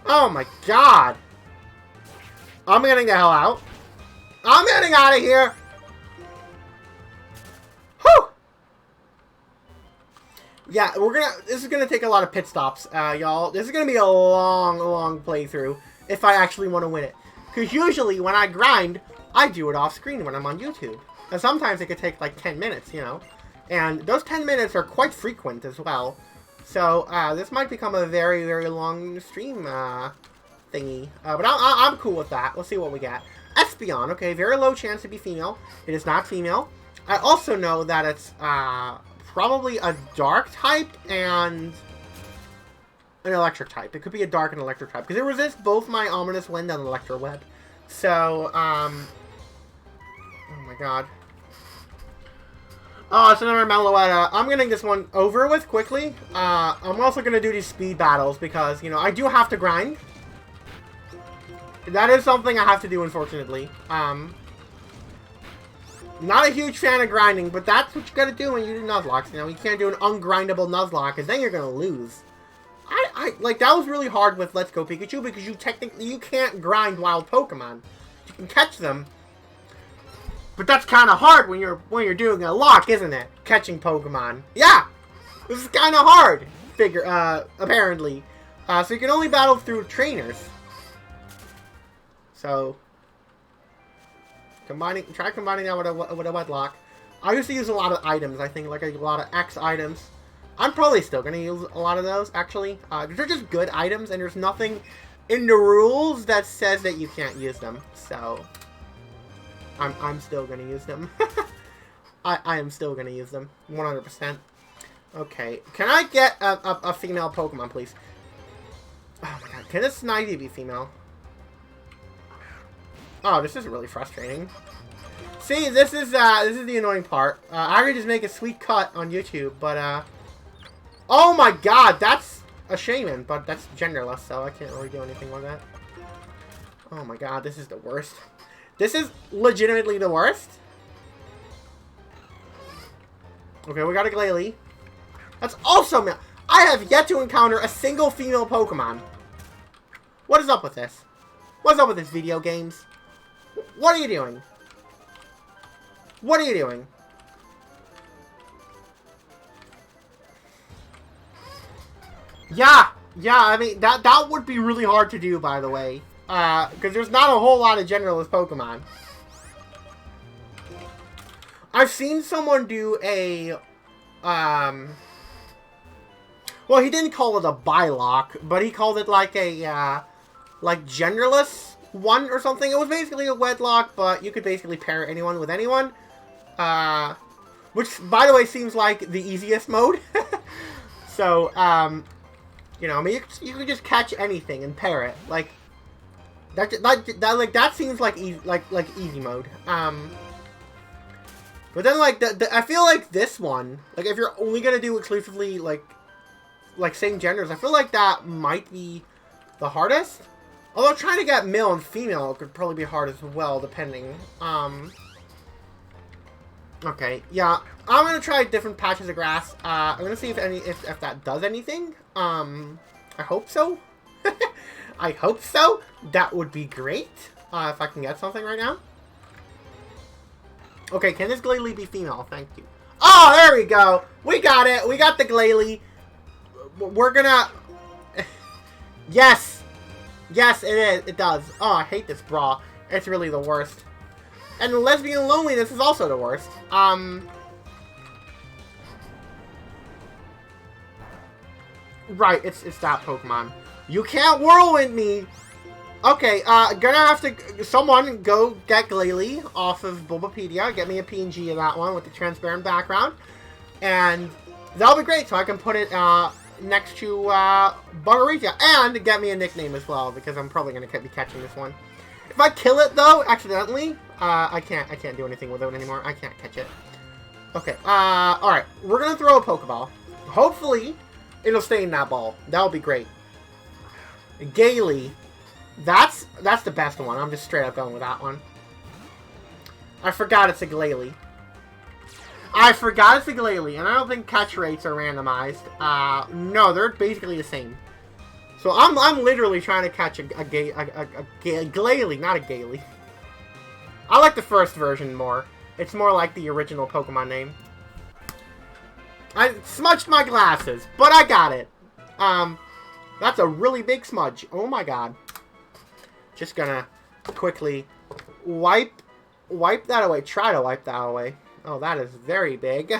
Oh my god! I'm getting the hell out. I'm getting out of here! Whew! Yeah, this is gonna take a lot of pit stops, y'all. This is gonna be a long playthrough if I actually want to win it. Because usually, when I grind, I do it off-screen when I'm on YouTube. And sometimes it could take, like, 10 minutes, you know? And those 10 minutes are quite frequent as well. So, this might become a very long stream, thingy. But I'm cool with that. Let's see what we get. Espeon, okay, very low chance to be female. It is not female. I also know that it's, probably a dark type and... an electric type. It could be a dark and electric type. Because it resists both my Ominous Wind and Electro Web. So, oh my god. Oh, it's another Meloetta. I'm getting this one over with quickly. I'm also going to do these speed battles because, you know, I do have to grind. That is something I have to do, unfortunately. Not a huge fan of grinding, but that's what you got to do when you do Nuzlocke. You know, you can't do an ungrindable Nuzlocke because then you're going to lose. Like, that was really hard with Let's Go Pikachu because you can't grind wild Pokemon. You can catch them. But that's kind of hard when you're doing a lock, isn't it? Catching Pokemon. Yeah! This is kind of hard, apparently. So you can only battle through trainers. So, try combining that with a Wedlocke. I used to use a lot of items, I think, like a lot of X items. I'm probably still going to use a lot of those, actually. They're just good items, and there's nothing in the rules that says that you can't use them. So, I'm still going to use them. I am still going to use them, 100%. Okay, can I get a female Pokemon, please? Oh my god, can this Snivy be female? Oh, this is really frustrating. See, this is the annoying part. I could just make a sweet cut on YouTube, but, oh my god, that's a Shaman, but that's genderless, so I can't really do anything with that. Oh my god, this is the worst. This is legitimately the worst. Okay, we got a Glalie. That's also male. I have yet to encounter a single female Pokemon. What is up with this? What's up with this, video games? What are you doing? What are you doing? Yeah, I mean, that would be really hard to do, by the way. Because there's not a whole lot of genderless Pokemon. I've seen someone do a, well, he didn't call it a bylock, but he called it like a, like genderless one or something. It was basically a wedlock, but you could basically pair anyone with anyone. Which, by the way, seems like the easiest mode. So, you know, I mean, you could just catch anything and pair it. Like, that seems like easy mode. But then, like, I feel like this one, like, if you're only gonna do exclusively, like same genders, I feel like that might be the hardest. Although trying to get male and female could probably be hard as well, depending. Okay, yeah, I'm gonna try different patches of grass. I'm gonna see if that does anything. I hope so. I hope so. That would be great. If I can get something right now. Okay, can this Glalie be female? Thank you. Oh, there we go. We got it. We got the Glalie. We're gonna... Yes. Yes, it is. It does. Oh, I hate this bra. It's really the worst. And lesbian loneliness is also the worst. Right, it's that Pokemon. You can't whirlwind me! Okay, gonna have to... Someone go get Glalie off of Bulbapedia. Get me a PNG of that one with the transparent background. And that'll be great, so I can put it next to Buggerita. And get me a nickname as well, because I'm probably gonna be catching this one. If I kill it, though, accidentally, I can't do anything with it anymore. I can't catch it. Okay, alright. We're gonna throw a Pokeball. Hopefully, it'll stay in that ball. That'll be great. Gaily. That's the best one. I'm just straight up going with that one. I forgot it's a Glalie. I forgot it's a Glalie, and I don't think catch rates are randomized. No, they're basically the same. So I'm literally trying to catch a Glalie, not a Gaily. I like the first version more. It's more like the original Pokemon name. I smudged my glasses, but I got it. That's a really big smudge. Oh my god. Just gonna quickly wipe that away. Try to wipe that away. Oh, that is very big.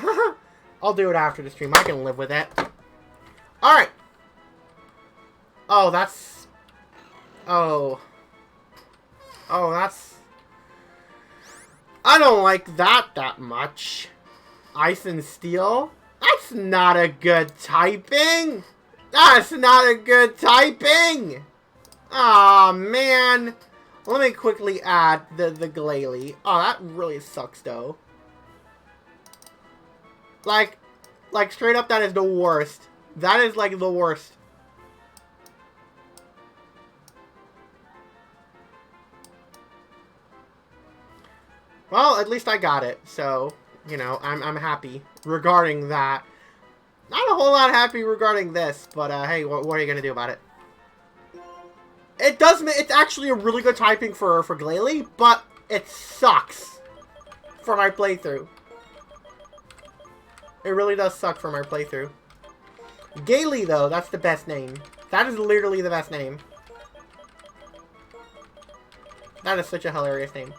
I'll do it after the stream. I can live with it. Alright. Oh, that's... Oh. Oh, that's... I don't like that much. Ice and Steel? That's not a good typing! That's not a good typing! Aw, man. Let me quickly add the Glalie. Oh, that really sucks, though. Like, straight up, that is the worst. That is, like, the worst. Well, at least I got it, so, you know, I'm happy regarding that. Not a whole lot happy regarding this, but, hey, what are you gonna do about it? It does, it's actually a really good typing for Glalie, but it sucks for my playthrough. It really does suck for my playthrough. Gaily, though, that's the best name. That is literally the best name. That is such a hilarious name.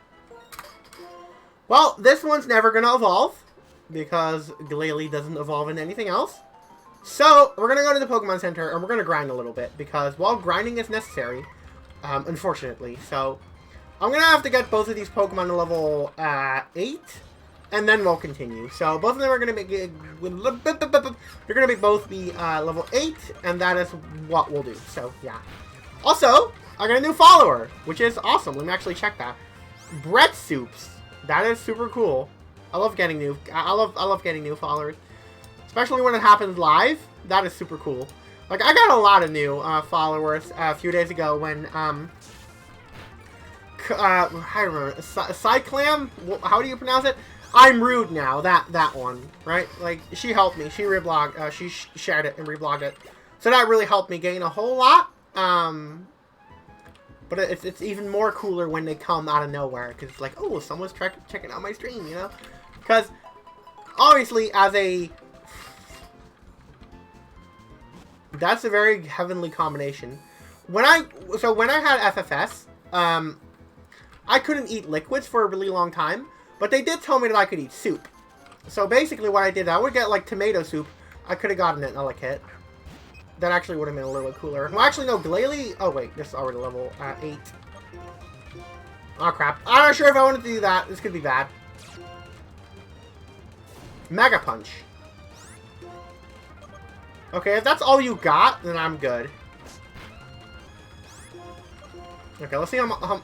Well, this one's never gonna evolve, because Glalie doesn't evolve into anything else. So, we're going to go to the Pokemon Center, and we're going to grind a little bit, because, well, grinding is necessary, unfortunately. So, I'm going to have to get both of these Pokemon to level 8, and then we'll continue. So, both of them are going to be, they're going to be both be level 8, and that is what we'll do. So, yeah. Also, I got a new follower, which is awesome. Let me actually check that. Bread Soups. That is super cool. I love getting new, I love getting new followers. Especially when it happens live. That is super cool. Like, I got a lot of new followers a few days ago when, I remember, Cyclam? How do you pronounce it? I'm rude now, that one, right? Like, she helped me, she reblogged, she shared it and reblogged it. So that really helped me gain a whole lot, but it's even more cooler when they come out of nowhere, because it's like, oh, someone's checking out my stream, you know? Because, obviously, that's a very heavenly combination. When I had FFS, I couldn't eat liquids for a really long time, but they did tell me that I could eat soup. So basically what I did, I would get, like, tomato soup. I could have gotten it in a kit. That actually would have been a little bit cooler. Well, actually, no, Glalie... Oh, wait, this is already level 8. Oh, crap. I'm not sure if I wanted to do that. This could be bad. Mega Punch. Okay, if that's all you got, then I'm good. Okay, let's see how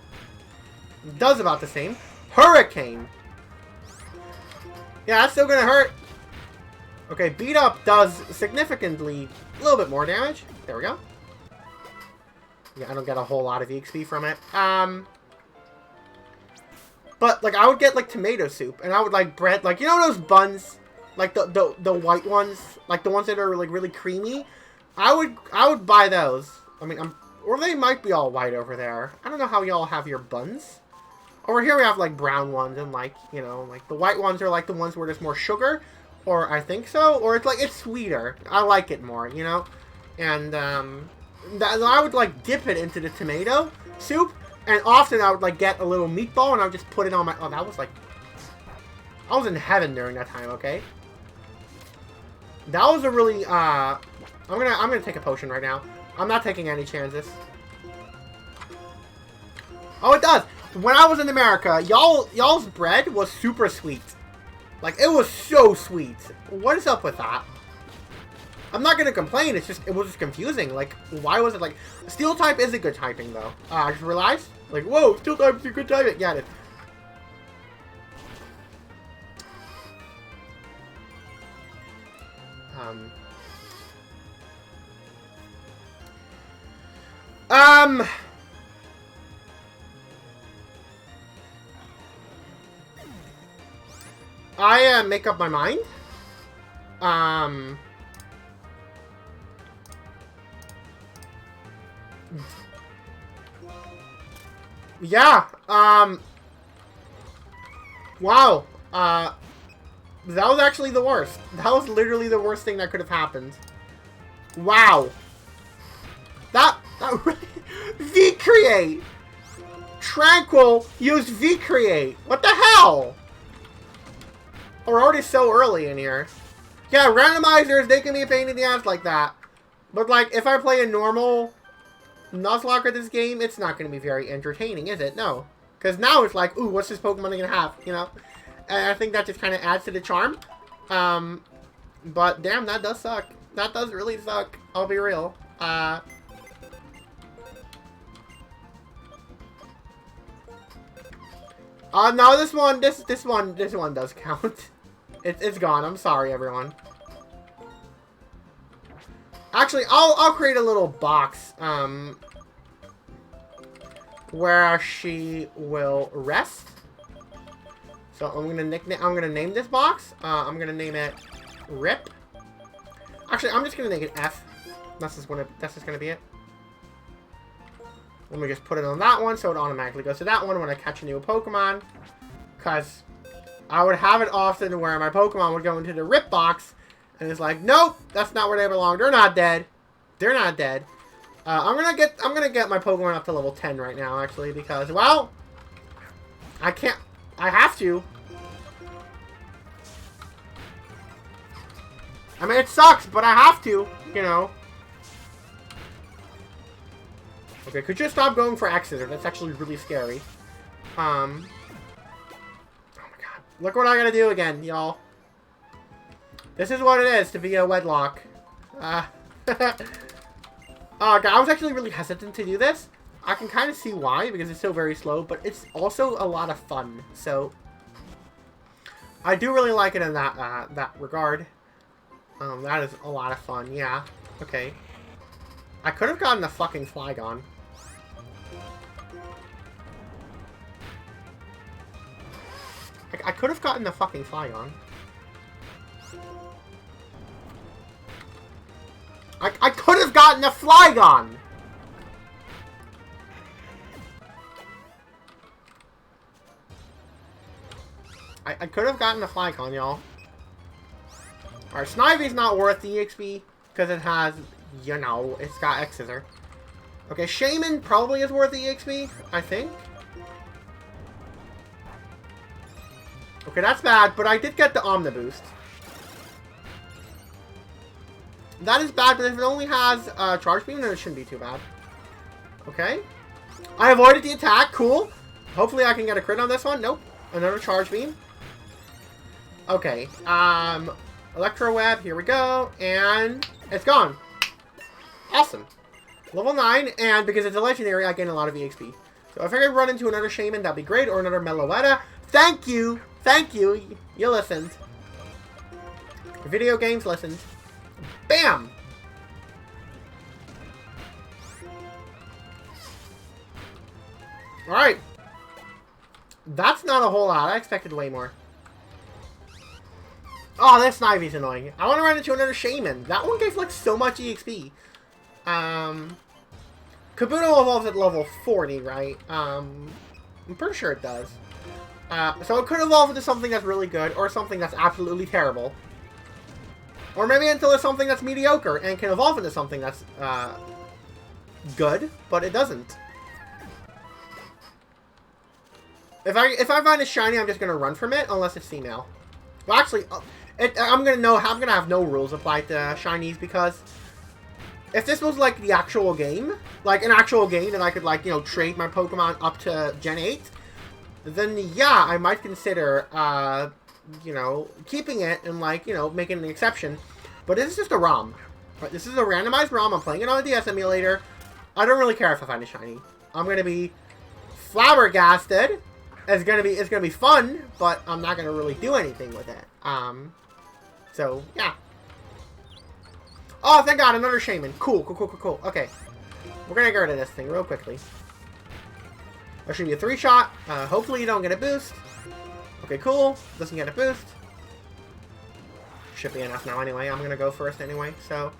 does about the same. Hurricane. Yeah, that's still gonna hurt. Okay, Beat Up does significantly a little bit more damage. There we go. Yeah, I don't get a whole lot of EXP from it. But, like, I would get, like, tomato soup, and I would, like, bread, like, you know those buns? Like, the white ones? Like, the ones that are, like, really creamy? I would buy those. I mean, or they might be all white over there. I don't know how y'all have your buns. Over here we have, like, brown ones, and, like, you know, like, the white ones are, like, the ones where there's more sugar. Or I think so. Or it's, like, it's sweeter. I like it more, you know? And, I would, like, dip it into the tomato soup. And often I would, like, get a little meatball and I would just put it on my... Oh, that was, like... I was in heaven during that time, okay? That was a really, I'm gonna take a potion right now. I'm not taking any chances. Oh, it does! When I was in America, y'all's bread was super sweet. Like, it was so sweet. What is up with that? I'm not gonna complain, it was just confusing. Like, why was it like... Steel type is a good typing, though. I just realized. Like, whoa, Steel type is a good typing. Yeah, it is. I make up my mind. Yeah, wow, that was actually the worst. That was literally the worst thing that could have happened. Wow. That really... V-Create! Tranquil used V-Create! What the hell? Oh, we're already so early in here. Yeah, randomizers, they can be a pain in the ass like that. But, like, if I play a normal Nuzlocke this game, it's not going to be very entertaining, is it? No. Because now it's like, ooh, what's this Pokemon going to have, you know? And I think that just kind of adds to the charm. But, damn, that does suck. That does really suck. I'll be real. No, this one does count. It's gone. I'm sorry, everyone. Actually, I'll create a little box, where she will rest. So I'm gonna name this box. I'm gonna name it Rip. Actually, I'm just gonna make it F. That's just gonna be it. Let me just put it on that one so it automatically goes to that one when I catch a new Pokemon. Because I would have it often where my Pokemon would go into the Rip box. And it's like, nope, that's not where they belong. They're not dead. They're not dead. I'm gonna get my Pokemon up to level 10 right now, actually, because, well, I have to. I mean, it sucks, but I have to, you know. Okay, could you stop going for X's? That's actually really scary. Oh my god. Look what I gotta do again, y'all. This is what it is to be a wedlock. Oh god, I was actually really hesitant to do this. I can kind of see why, because it's so very slow, but it's also a lot of fun, so... I do really like it in that regard. That is a lot of fun, yeah. Okay. I could have gotten a fucking Flygon. I could have gotten a fucking Flygon. I could have gotten a Flygon! I could have gotten a Flygon, y'all. Alright, Snivy's not worth the EXP, because it has, you know, it's got X-Scissor. Okay, Shaman probably is worth the EXP, I think. Okay, that's bad, but I did get the Omniboost. That is bad, but if it only has Charge Beam, then it shouldn't be too bad. Okay. I avoided the attack, cool. Hopefully I can get a crit on this one. Nope. Another Charge Beam. Okay, Electro Web, here we go, and it's gone. Awesome. Level 9, and because it's a legendary, I gain a lot of EXP. So if I could run into another Shaman, that'd be great, or another Meloetta. Thank you! Thank you! You listened. Video games listened. Bam! Alright. That's not a whole lot. I expected way more. Oh, this Snivy's annoying. I want to run into another Shaman. That one gave, like, so much EXP. Kabuto evolves at level 40, right? I'm pretty sure it does. So it could evolve into something that's really good, or something that's absolutely terrible. Or maybe until it's something that's mediocre, and can evolve into something that's, good, but it doesn't. If I find a shiny, I'm just gonna run from it, unless it's female. Well, actually, I'm gonna have no rules applied to shinies, because if this was like the actual game, like an actual game that I could, like, you know, trade my Pokemon up to Gen 8, then yeah, I might consider, you know, keeping it and, like, you know, making an exception. But this is just a ROM. Right? This is a randomized ROM. I'm playing it on a DS emulator. I don't really care if I find a shiny. I'm gonna be flabbergasted. It's gonna be fun, but I'm not gonna really do anything with it. So yeah. Oh, thank God, another Shaman. Cool. Okay, we're gonna get rid of this thing real quickly. There should be a 3-shot. Hopefully you don't get a boost. Okay, cool. Doesn't get a boost. Should be enough now anyway. I'm gonna go first anyway, so.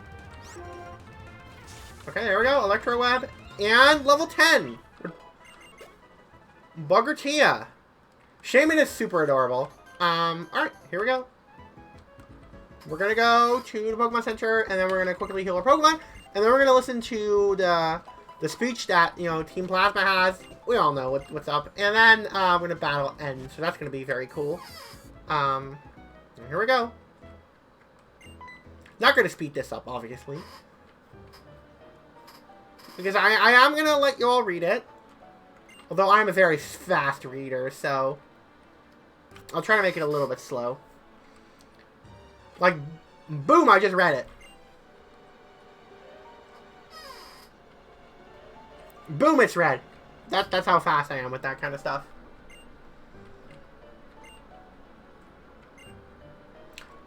Okay, there we go. Electro Web. And level 10. Buggertia. Shaman is super adorable. Alright, here we go. We're gonna go to the Pokemon Center, and then we're gonna quickly heal our Pokemon, and then we're gonna listen to the speech that, you know, Team Plasma has. We all know what's up. And then we're gonna battle end, so that's gonna be very cool. Here we go. Not gonna speed this up, obviously, because I am gonna let you all read it. Although I'm a very fast reader, so I'll try to make it a little bit slow. Like, boom, I just read it. Boom, it's read. That's how fast I am with that kind of stuff.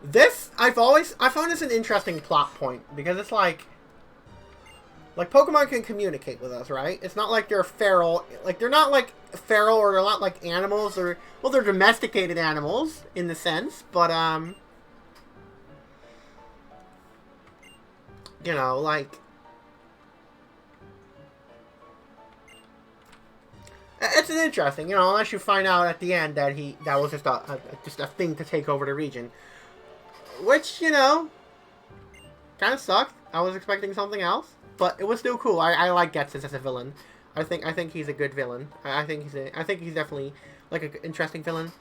This, I found this an interesting plot point, because it's like Pokemon can communicate with us, right? It's not like they're feral. Like, they're not like feral, or they're not like animals, or, well, they're domesticated animals in the sense, but you know, like, it's an interesting, you know, unless you find out at the end that that was just a thing to take over the region, which, you know, kind of sucked. I was expecting something else. But it was still cool. I like Ghetsis as a villain. I think he's a good villain. I think he's definitely like an interesting villain.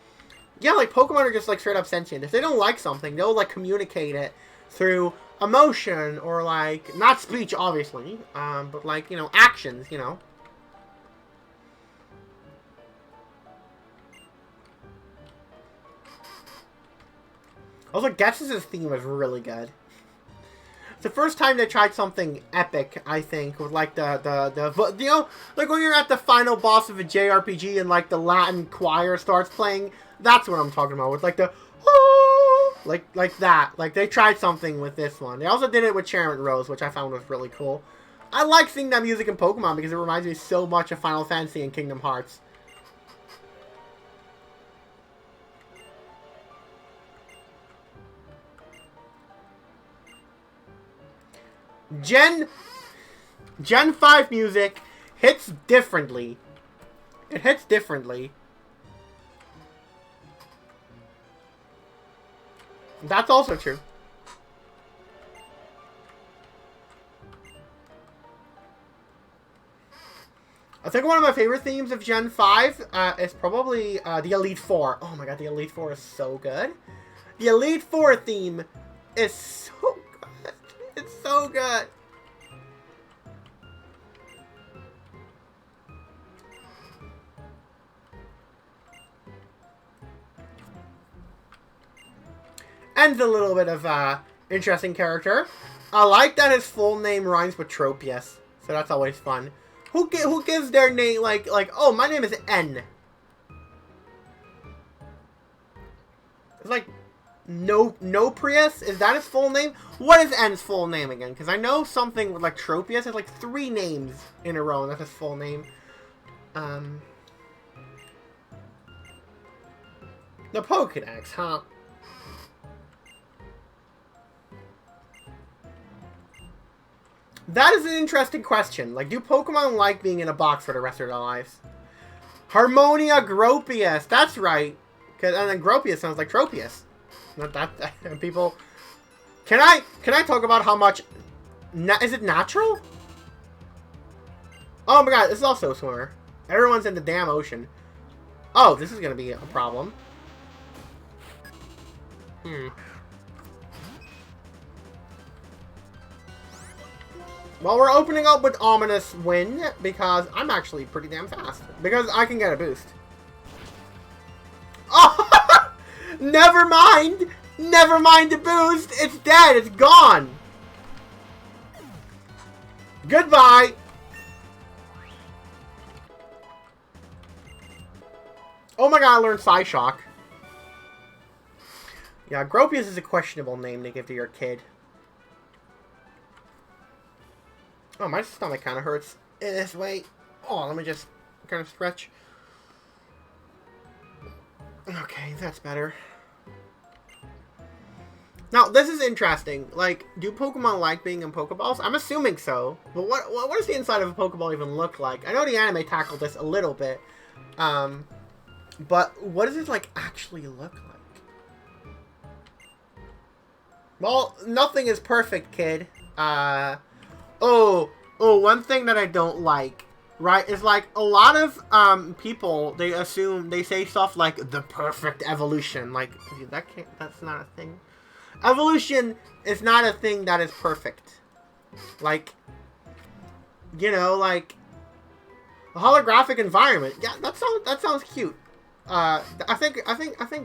Yeah, like Pokemon are just like straight up sentient. If they don't like something, they'll like communicate it through emotion, or like not speech, obviously, but like, you know, actions. You know. Also, Ghetsis' theme was really good. The first time they tried something epic, I think, with like the you know, like when you're at the final boss of a JRPG and like the Latin choir starts playing. That's what I'm talking about, with like the oh, like that. Like they tried something with this one. They also did it with Charlotte Rose, which I found was really cool. I like seeing that music in Pokemon because it reminds me so much of Final Fantasy and Kingdom Hearts. Gen 5 music hits differently. It hits differently. That's also true. I think one of my favorite themes of Gen 5 is probably the Elite Four. Oh my god, the Elite Four is so good. The Elite Four theme is so good. It's so good. And a little bit of interesting character. I like that his full name rhymes with Tropius, so that's always fun. Who gives their name like oh, my name is N. It's like no Prius. Is that his full name? What is N's full name again? Because I know something with like Tropius has like 3 names in a row, and that's his full name. The Pokédex, huh? That is an interesting question. Like, do Pokemon like being in a box for the rest of their lives? Harmonia Gropius. That's right. And then Gropius sounds like Tropius. Not that and people. Can I talk about how much? Is it natural? Oh my god, this is also a swimmer. Everyone's in the damn ocean. Oh, this is gonna be a problem. Well, we're opening up with Ominous Wind, because I'm actually pretty damn fast. Because I can get a boost. Oh! Never mind! Never mind the boost! It's dead! It's gone! Goodbye! Oh my god, I learned Psyshock. Yeah, Gropius is a questionable name to give to your kid. Oh, my stomach kind of hurts this way. Oh, let me just kind of stretch. Okay, that's better. Now, this is interesting. Like, do Pokemon like being in Pokeballs? I'm assuming so. But what does the inside of a Pokeball even look like? I know the anime tackled this a little bit. But what does it, like, actually look like? Well, nothing is perfect, kid. Oh, one thing that I don't like, right, is like a lot of people, they say stuff like the perfect evolution. Like, that's not a thing. Evolution is not a thing that is perfect. Like, you know, like a holographic environment. Yeah, that sounds cute. I think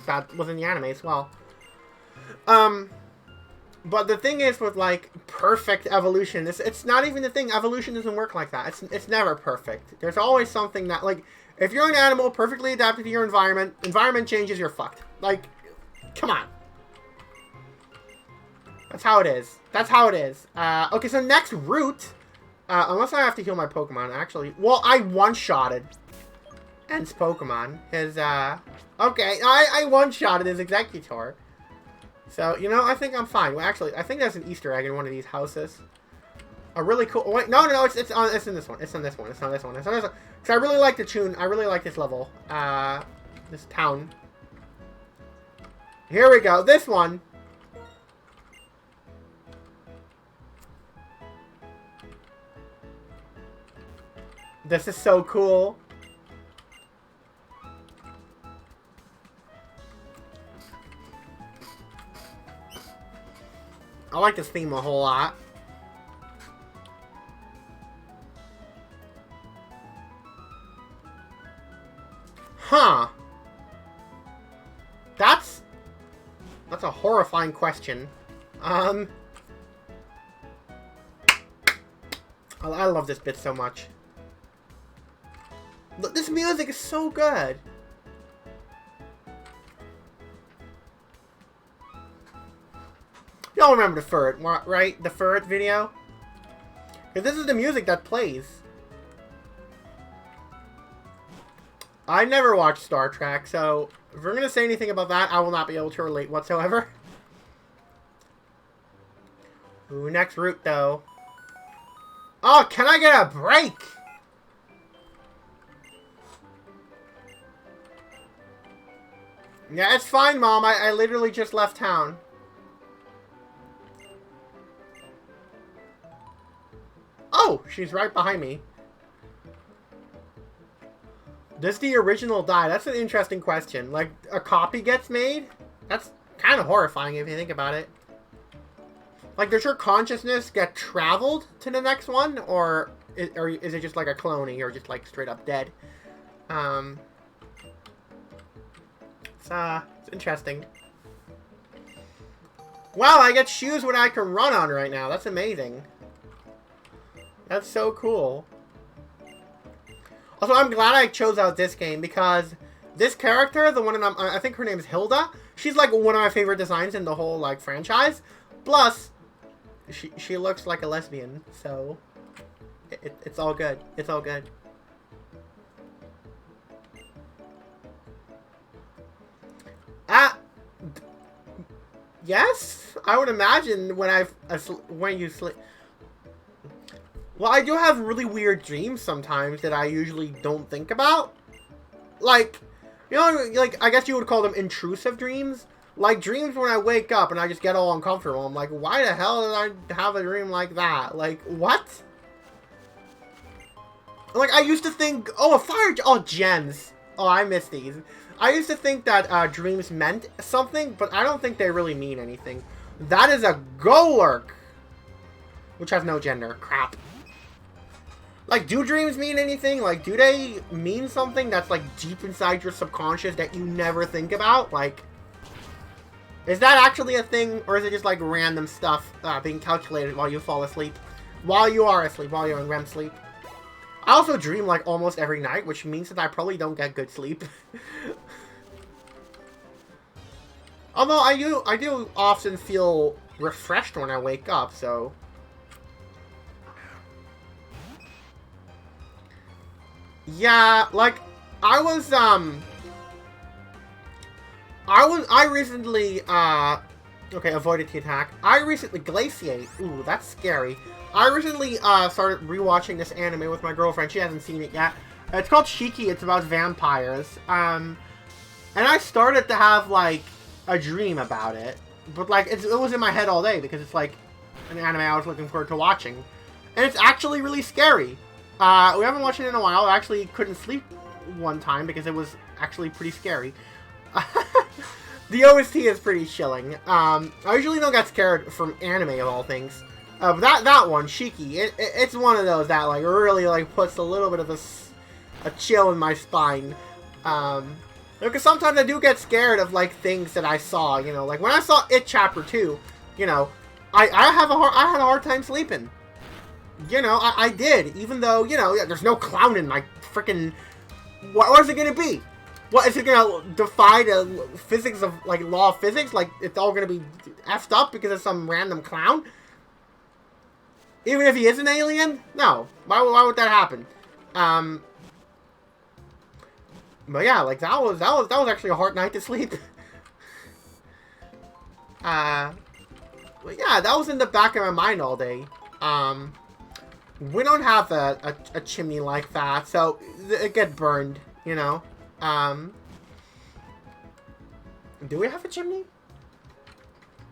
that was in the anime as well. But the thing is with, like, perfect evolution, it's not even the thing. Evolution doesn't work like that. It's never perfect. There's always something that, like, if you're an animal perfectly adapted to your environment changes, you're fucked. Like, come on. That's how it is. That's how it is. Okay, so next route, unless I have to heal my Pokemon, actually. Well, I one-shotted Ent's Pokemon. His, okay, I one-shotted his Executor. So, you know, I think I'm fine. Well, actually, I think there's an Easter egg in one of these houses. A really cool... Wait, no, it's in this one. It's in this one. It's on this one. It's on this one. Because I really like the tune. I really like this level. This town. Here we go. This one. This is so cool. I like this theme a whole lot. Huh. That's a horrifying question. I love this bit so much. Look, this music is so good. Y'all remember the Furret, right? The Furret video? Because this is the music that plays. I never watched Star Trek, so if we're going to say anything about that, I will not be able to relate whatsoever. Ooh, next route, though. Oh, can I get a break? Yeah, it's fine, Mom. I literally just left town. Oh, she's right behind me. Does the original die? That's an interesting question. Like, a copy gets made? That's kind of horrifying if you think about it. Like, does your consciousness get traveled to the next one? Or is it just like a cloning or just like straight up dead? It's interesting. Wow, I get shoes when I can run on right now. That's amazing. That's so cool. Also, I'm glad I chose out this game because this character, the one I think her name is Hilda, she's like one of my favorite designs in the whole like franchise. Plus, she looks like a lesbian, so it's all good. It's all good. Yes, I would imagine when you sleep. Well, I do have really weird dreams sometimes that I usually don't think about. Like, you know, like, I guess you would call them intrusive dreams. Like, dreams when I wake up and I just get all uncomfortable. I'm like, why the hell did I have a dream like that? Like, what? Like, I used to think, oh, gems. Oh, I miss these. I used to think that dreams meant something, but I don't think they really mean anything. That is a Golurk, which has no gender. Crap. Like, do dreams mean anything? Like, do they mean something that's, like, deep inside your subconscious that you never think about? Like, is that actually a thing? Or is it just, like, random stuff being calculated while you fall asleep? While you are asleep, while you're in REM sleep. I also dream, like, almost every night, which means that I probably don't get good sleep. Although, I do often feel refreshed when I wake up, so... Yeah, like, I recently, okay, avoided the attack. Glaciate. Ooh, that's scary. I recently, started rewatching this anime with my girlfriend. She hasn't seen it yet. It's called Shiki. It's about vampires. And I started to have, like, a dream about it. But, like, it was in my head all day because it's, like, an anime I was looking forward to watching. And it's actually really scary. We haven't watched it in a while. I actually couldn't sleep one time because it was actually pretty scary. The OST is pretty chilling. I usually don't get scared from anime of all things. That one, Shiki, it's one of those that like really like puts a little bit of a chill in my spine. Because sometimes I do get scared of like things that I saw. You know, like when I saw It Chapter 2, you know, I had a hard time sleeping. You know, I did, even though, you know, there's no clown in my freaking... What is it going to be? What, is it going to defy the physics of, like, law of physics? Like, it's all going to be effed up because of some random clown? Even if he is an alien? No. Why would that happen? But yeah, like, that was actually a hard night to sleep. But yeah, that was in the back of my mind all day. We don't have a chimney like that, so it get burned, you know. Do we have a chimney?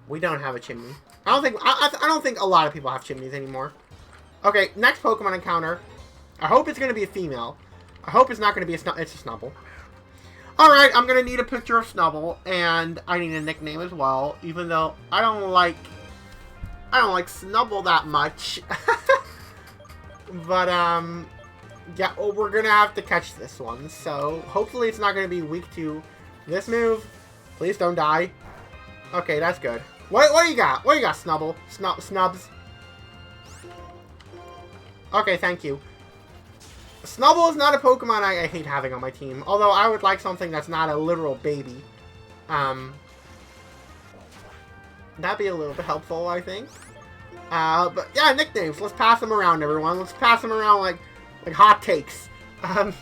We don't have a chimney. I don't think a lot of people have chimneys anymore. Okay, next Pokemon encounter. I hope it's gonna be a female. I hope it's not gonna be it's a Snubbull. All right, I'm gonna need a picture of Snubbull, and I need a nickname as well. Even though I don't like Snubbull that much. But, yeah, we're gonna have to catch this one, so hopefully it's not gonna be weak to this move. Please don't die. Okay, that's good. What do you got? What do you got, Snubbull? Snubs? Okay, thank you. Snubbull is not a Pokemon I hate having on my team, although I would like something that's not a literal baby. That'd be a little bit helpful, I think. But yeah, nicknames. Let's pass them around, everyone. Let's pass them around like hot takes. All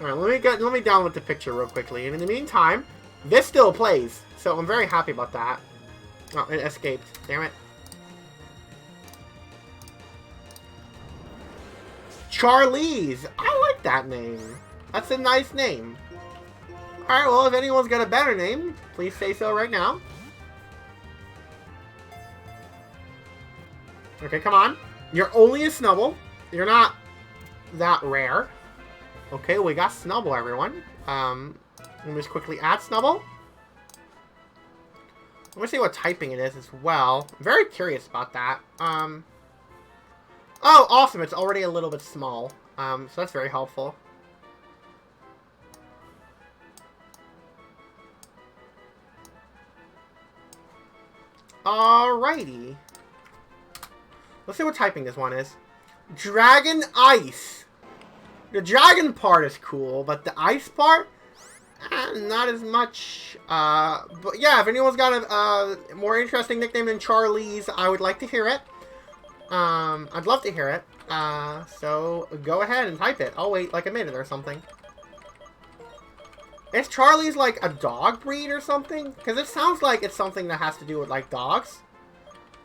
right, let me download the picture real quickly. And in the meantime, this still plays, so I'm very happy about that. Oh, it escaped. Damn it. Charlize. I like that name. That's a nice name. Alright, well, if anyone's got a better name, please say so right now. Okay, come on. You're only a Snubble. You're not that rare. Okay, we got Snubble, everyone. Let me just quickly add Snubble. Let me see what typing it is as well. I'm very curious about that. Oh, awesome. It's already a little bit small. So that's very helpful. Alrighty. Let's see what typing this one is. Dragon Ice. The dragon part is cool, but the ice part, not as much. But yeah, if anyone's got a more interesting nickname than Charlize, I would like to hear it. I'd love to hear it. So go ahead and type it. I'll wait like a minute or something. Is Charlize like a dog breed or something? Because it sounds like it's something that has to do with like dogs.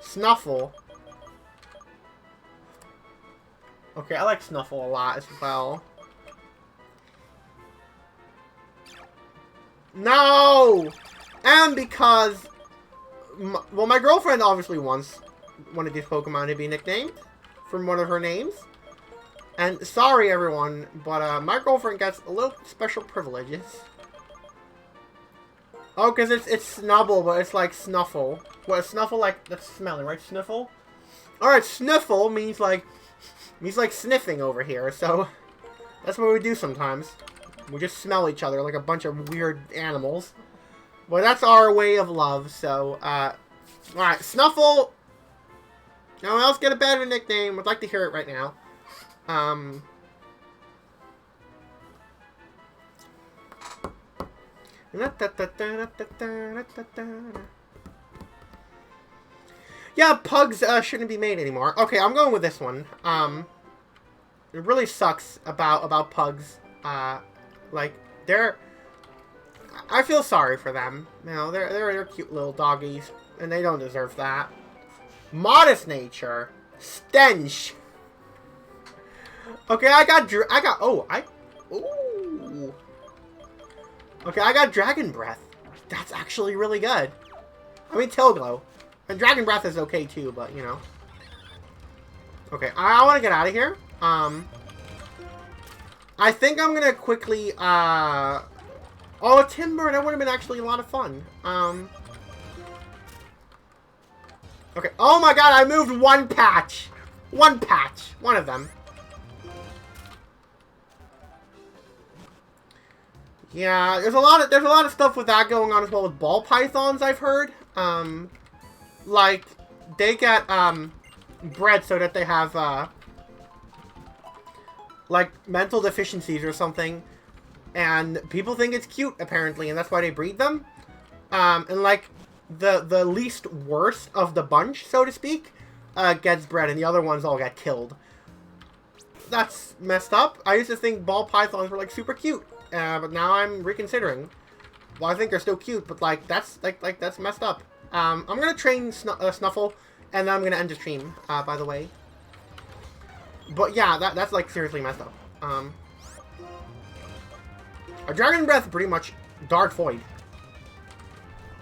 Snuffle. Okay, I like Snuffle a lot as well. No! And because... well, my girlfriend obviously wants one of these Pokemon to be nicknamed from one of her names. And sorry, everyone, but my girlfriend gets a little special privileges. Oh, because it's Snubble, but it's like Snuffle. What, Snuffle like... that's smelling, right? Sniffle? Alright, Sniffle means like sniffing over here, so that's what we do sometimes. We just smell each other like a bunch of weird animals. But that's our way of love, so, alright, Snuffle. No one else get a better nickname. Would like to hear it right now. Yeah, pugs shouldn't be made anymore. Okay, I'm going with this one. It really sucks about pugs. Like they're... I feel sorry for them. You know, they're cute little doggies, and they don't deserve that. Modest nature, stench. Okay, ooh. Okay, I got Dragon Breath. That's actually really good. I mean, Tail Glow. And Dragon Breath is okay too, but, you know. Okay, I want to get out of here. I think I'm going to quickly, oh, a Timber, that would have been actually a lot of fun. Okay, oh my god, I moved one patch. One patch. One of them. Yeah, there's a lot of stuff with that going on as well with ball pythons, I've heard. Like, they get, bred so that they have, like, mental deficiencies or something. And people think it's cute, apparently, and that's why they breed them. And, like, the least worst of the bunch, so to speak, gets bred, and the other ones all get killed. That's messed up. I used to think ball pythons were, like, super cute. But now I'm reconsidering. Well, I think they're still cute, but, like, that's messed up. I'm gonna train Snuffle, and then I'm gonna end the stream, by the way. But yeah, that's like seriously messed up. A Dragon Breath pretty much Dark Void.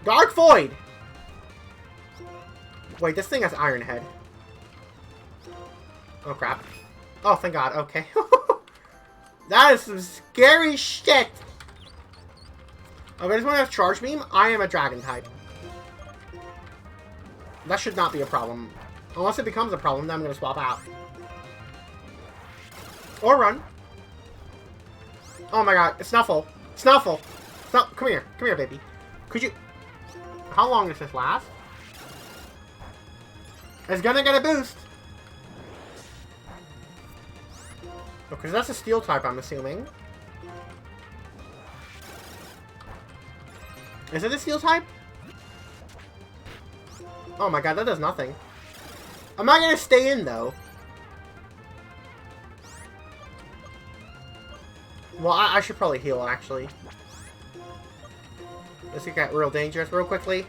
Dark Void! Wait, this thing has Iron Head. Oh crap. Oh, thank god, okay. That is some scary shit! Okay, this one has Charge Beam. I am a Dragon type. That should not be a problem. Unless it becomes a problem, then I'm gonna swap out. Or run. Oh my god, Snuffle. Snuffle! Come here. Come here, baby. Could you... How long does this last? It's gonna get a boost. Okay, that's a Steel type, I'm assuming. Is it a Steel type? Oh my god, that does nothing. I'm not gonna stay in, though. Well, I should probably heal, actually. This could get real dangerous real quickly.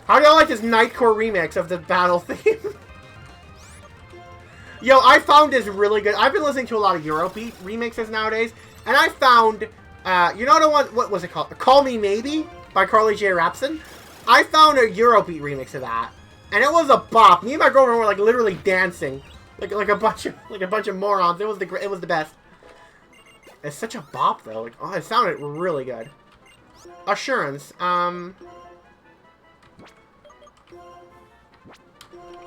How do y'all like this Nightcore remix of the battle theme? Yo, I found this really good. I've been listening to a lot of Eurobeat remixes nowadays, and I found, you know the one, what was it called? Call Me Maybe by Carly J. Rapson. I found a Eurobeat remix of that, and it was a bop. Me and my girlfriend were like literally dancing, like a bunch of morons. It was the best. It's such a bop though. Like, oh, it sounded really good. Assurance.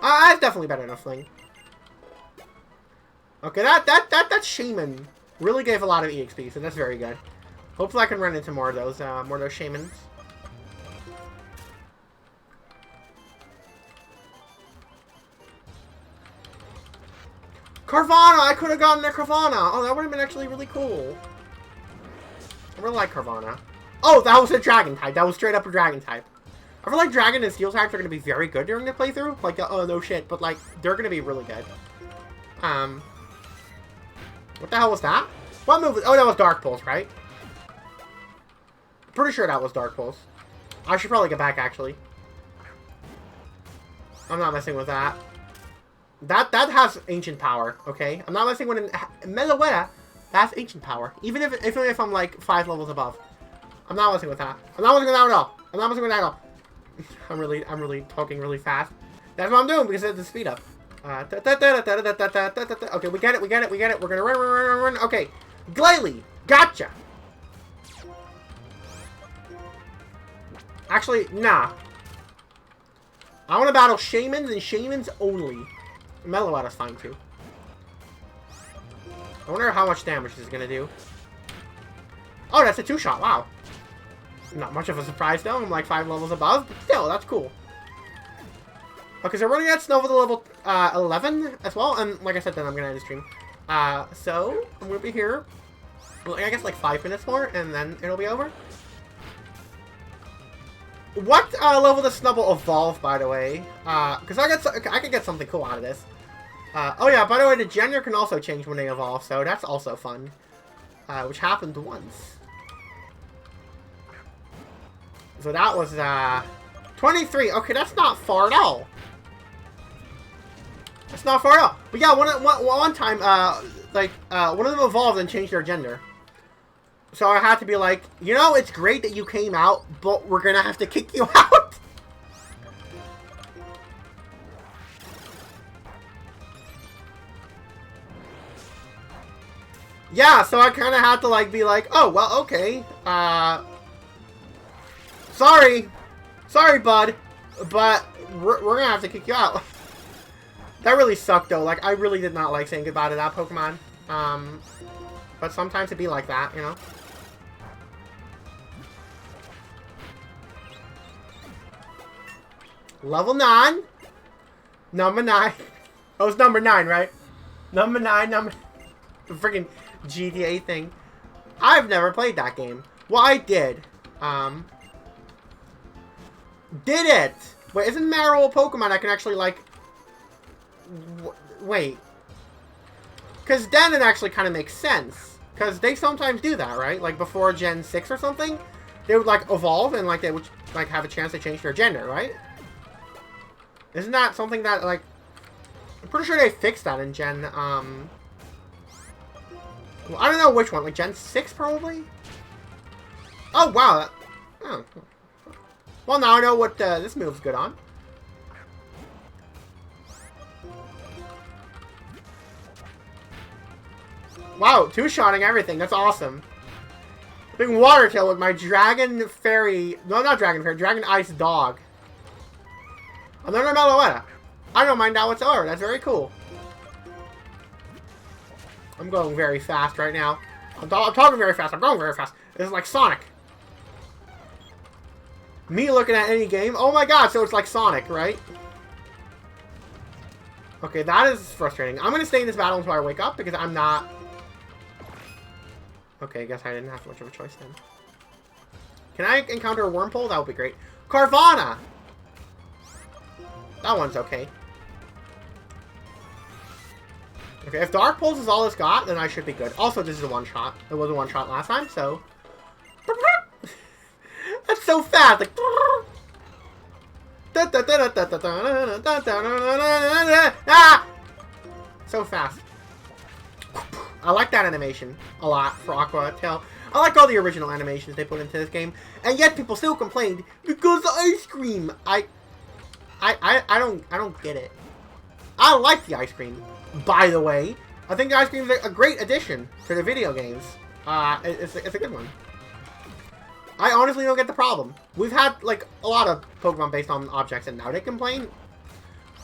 That's definitely better than a Fling. Okay, that Shaman really gave a lot of EXP, so that's very good. Hopefully I can run into more of those Shamans. Carvana! I could have gotten a Carvana! Oh, that would have been actually really cool. I really like Carvana. Oh, that was a Dragon type. That was straight up a Dragon type. I feel like Dragon and Steel types are going to be very good during the playthrough. Like, oh, no shit. But, like, they're going to be really good. What the hell was that? What move was... Oh, that was Dark Pulse, right? Pretty sure that was Dark Pulse. I should probably get back, actually. I'm not messing with that. That has ancient power, okay? I'm not messing with Meloetta. That's ancient power. Even if I'm, like, 5 levels above. I'm not messing with that. I'm not messing with that at all. I'm not messing with that at all. I'm really talking really fast. That's what I'm doing because of the speed up. Okay, we get it. We're gonna run. Okay, Glalie, gotcha. Actually, nah. I want to battle Shamans and Shamans only. Meloetta's fine too. I wonder how much damage this is gonna do. Oh, that's a 2-shot. Wow. Not much of a surprise though. I'm like 5 levels above, but still, that's cool. Okay, so we're running at Snova to level 11 as well, and like I said, then I'm gonna end the stream. So I'm gonna be here. Well, I guess like 5 minutes more, and then it'll be over. What level does Snubble evolve, by the way? Because I could get something cool out of this. Oh yeah, by the way, the gender can also change when they evolve, so that's also fun. Which happened once. So that was 23. Okay, that's not far at all. That's not far at all. But yeah, one time, one of them evolved and changed their gender. So I had to be like, you know, it's great that you came out, but we're gonna have to kick you out. Yeah, so I kind of had to like be like, oh well, okay. Sorry, bud, but we're gonna have to kick you out. That really sucked though. Like I really did not like saying goodbye to that Pokemon. But sometimes it be like that, you know. Level 9. Number 9. Oh, it's number 9, right? Number 9, the freaking GTA thing. I've never played that game. Well, I did. Did it? Wait, isn't Marrow a Pokemon I can actually, like... Wait. Because then it actually kind of makes sense. Because they sometimes do that, right? Like, before Gen 6 or something, they would, like, evolve and, like, they would, like, have a chance to change their gender, right? Isn't that something that, like... I'm pretty sure they fixed that in Gen, well, I don't know which one. Like, Gen 6, probably? Oh, wow. Oh. Well, now I know what this move's good on. Wow, two-shotting everything. That's awesome. Being Water Tail with my Dragon Fairy... No, not Dragon Fairy. Dragon Ice Dog. Another Meloetta. I don't mind that whatsoever. That's very cool. I'm going very fast right now. I'm talking very fast. I'm going very fast. This is like Sonic. Me looking at any game. Oh my god, so it's like Sonic, right? Okay, that is frustrating. I'm going to stay in this battle until I wake up because I'm not... Okay, I guess I didn't have much of a choice then. Can I encounter a Wormpole? That would be great. Carvana! That one's okay. Okay, if Dark Pulse is all it's got, then I should be good. Also, this is a one-shot. It was a one-shot last time, so... That's so fast! Like... Ah! So fast. I like that animation a lot for Aqua Tail. I like all the original animations they put into this game, and yet people still complained because the ice cream. I don't get it. I like the ice cream, by the way. I think the ice cream is a great addition to the video games. It's a good one. I honestly don't get the problem. We've had like a lot of Pokemon based on objects, and now they complain.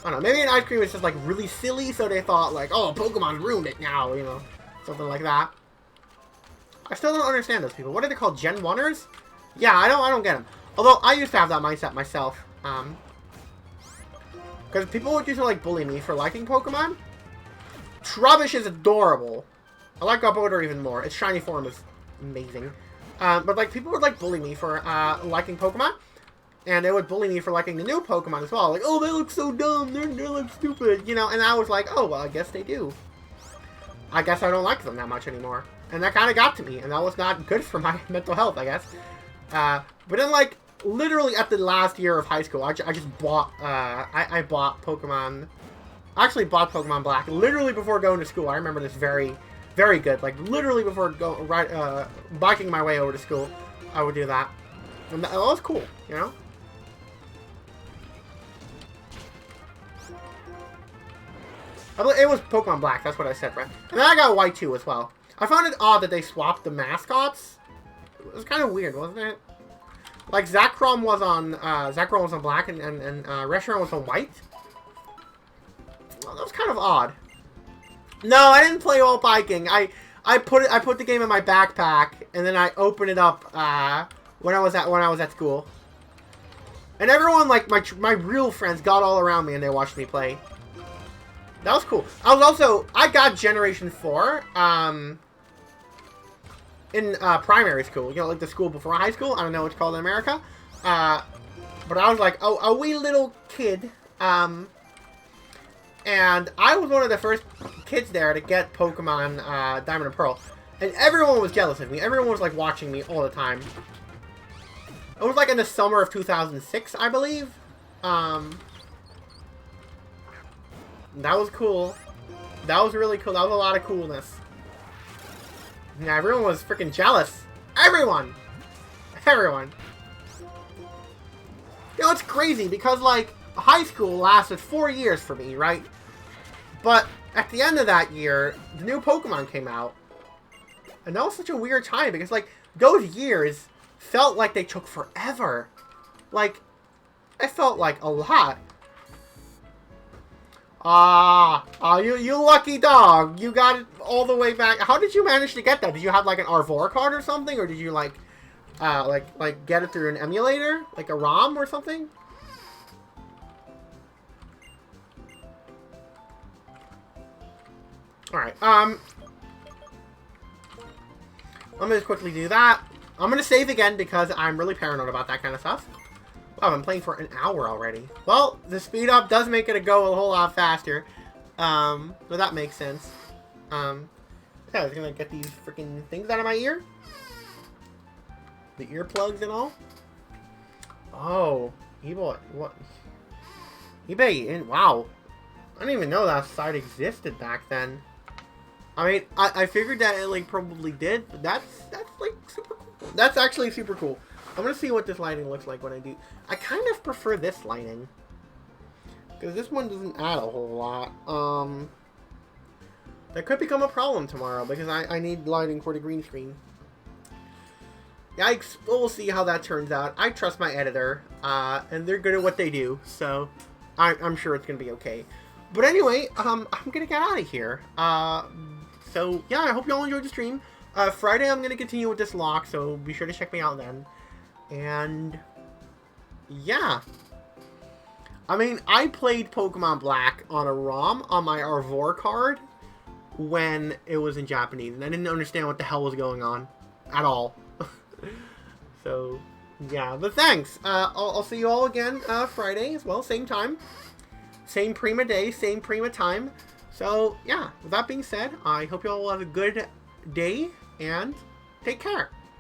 I don't know. Maybe an ice cream is just like really silly, so they thought like, oh, Pokemon ruined it now, you know, something like that. I still don't understand those people. What are they called? Gen 1ers? Yeah, I don't get them. Although I used to have that mindset myself. Because people would used to like bully me for liking Pokemon. Trubbish is adorable. I like Kabuto even more. Its shiny form is amazing. But like people would like bully me for liking Pokemon. And they would bully me for liking the new Pokemon as well. Like, oh, they look so dumb. They look stupid. You know, and I was like, oh, well, I guess they do. I guess I don't like them that much anymore. And that kind of got to me. And that was not good for my mental health, I guess. But then, like, literally at the last year of high school, I just bought, I bought Pokemon. I actually bought Pokemon Black literally before going to school. I remember this very, very good. Like, literally before biking my way over to school, I would do that. And that was cool, you know? It was Pokemon Black, that's what I said, right? And then I got White too as well. I found it odd that they swapped the mascots. It was kind of weird, wasn't it? Like Zekrom was on Black and Reshiram was on White. Well, that was kind of odd. No, I didn't play while biking. I put the game in my backpack and then I opened it up when I was at school. And everyone, like my real friends, got all around me and they watched me play. That was cool. I got Generation 4, in, primary school. You know, like the school before high school. I don't know what it's called in America. But I was like, oh, a wee little kid. And I was one of the first kids there to get Pokemon, Diamond and Pearl. And everyone was jealous of me. Everyone was, like, watching me all the time. It was, like, in the summer of 2006, I believe. That was cool. That was really cool. That was a lot of coolness. Yeah, everyone was freaking jealous. Everyone! Everyone. You know, it's crazy because, like, high school lasted 4 years for me, right? But at the end of that year, the new Pokemon came out. And that was such a weird time because, like, those years felt like they took forever. Like, it felt like a lot. You lucky dog. You got it all the way back. How did you manage to get that? Did you have, like, an R4 card or something? Or did you, like get it through an emulator? Like a ROM or something? Alright, let me just quickly do that. I'm gonna save again because I'm really paranoid about that kind of stuff. Wow, I'm playing for an hour already. Well, the speed up does make it go a whole lot faster. So that makes sense. Yeah, I was gonna get these freaking things out of my ear. The earplugs and all. Oh, eBay, what? eBay, wow. I didn't even know that site existed back then. I mean, I figured that it, like, probably did, but that's like, super cool. That's actually super cool. I'm gonna see what this lighting looks like when I do. I kind of prefer this lighting. Because this one doesn't add a whole lot. That could become a problem tomorrow, because I need lighting for the green screen. Yikes, we'll see how that turns out. I trust my editor, and they're good at what they do, so I'm sure it's gonna be okay. But anyway, I'm gonna get out of here. So, yeah, I hope you all enjoyed the stream. Friday, I'm gonna continue with this lock, so be sure to check me out then. And, yeah. I mean, I played Pokemon Black on a ROM on my R4 card when it was in Japanese, and I didn't understand what the hell was going on at all. So, Yeah, but thanks. I'll see you all again Friday as well, same time. Same Prima day, same Prima time. So, yeah, with that being said, I hope you all have a good day, and take care.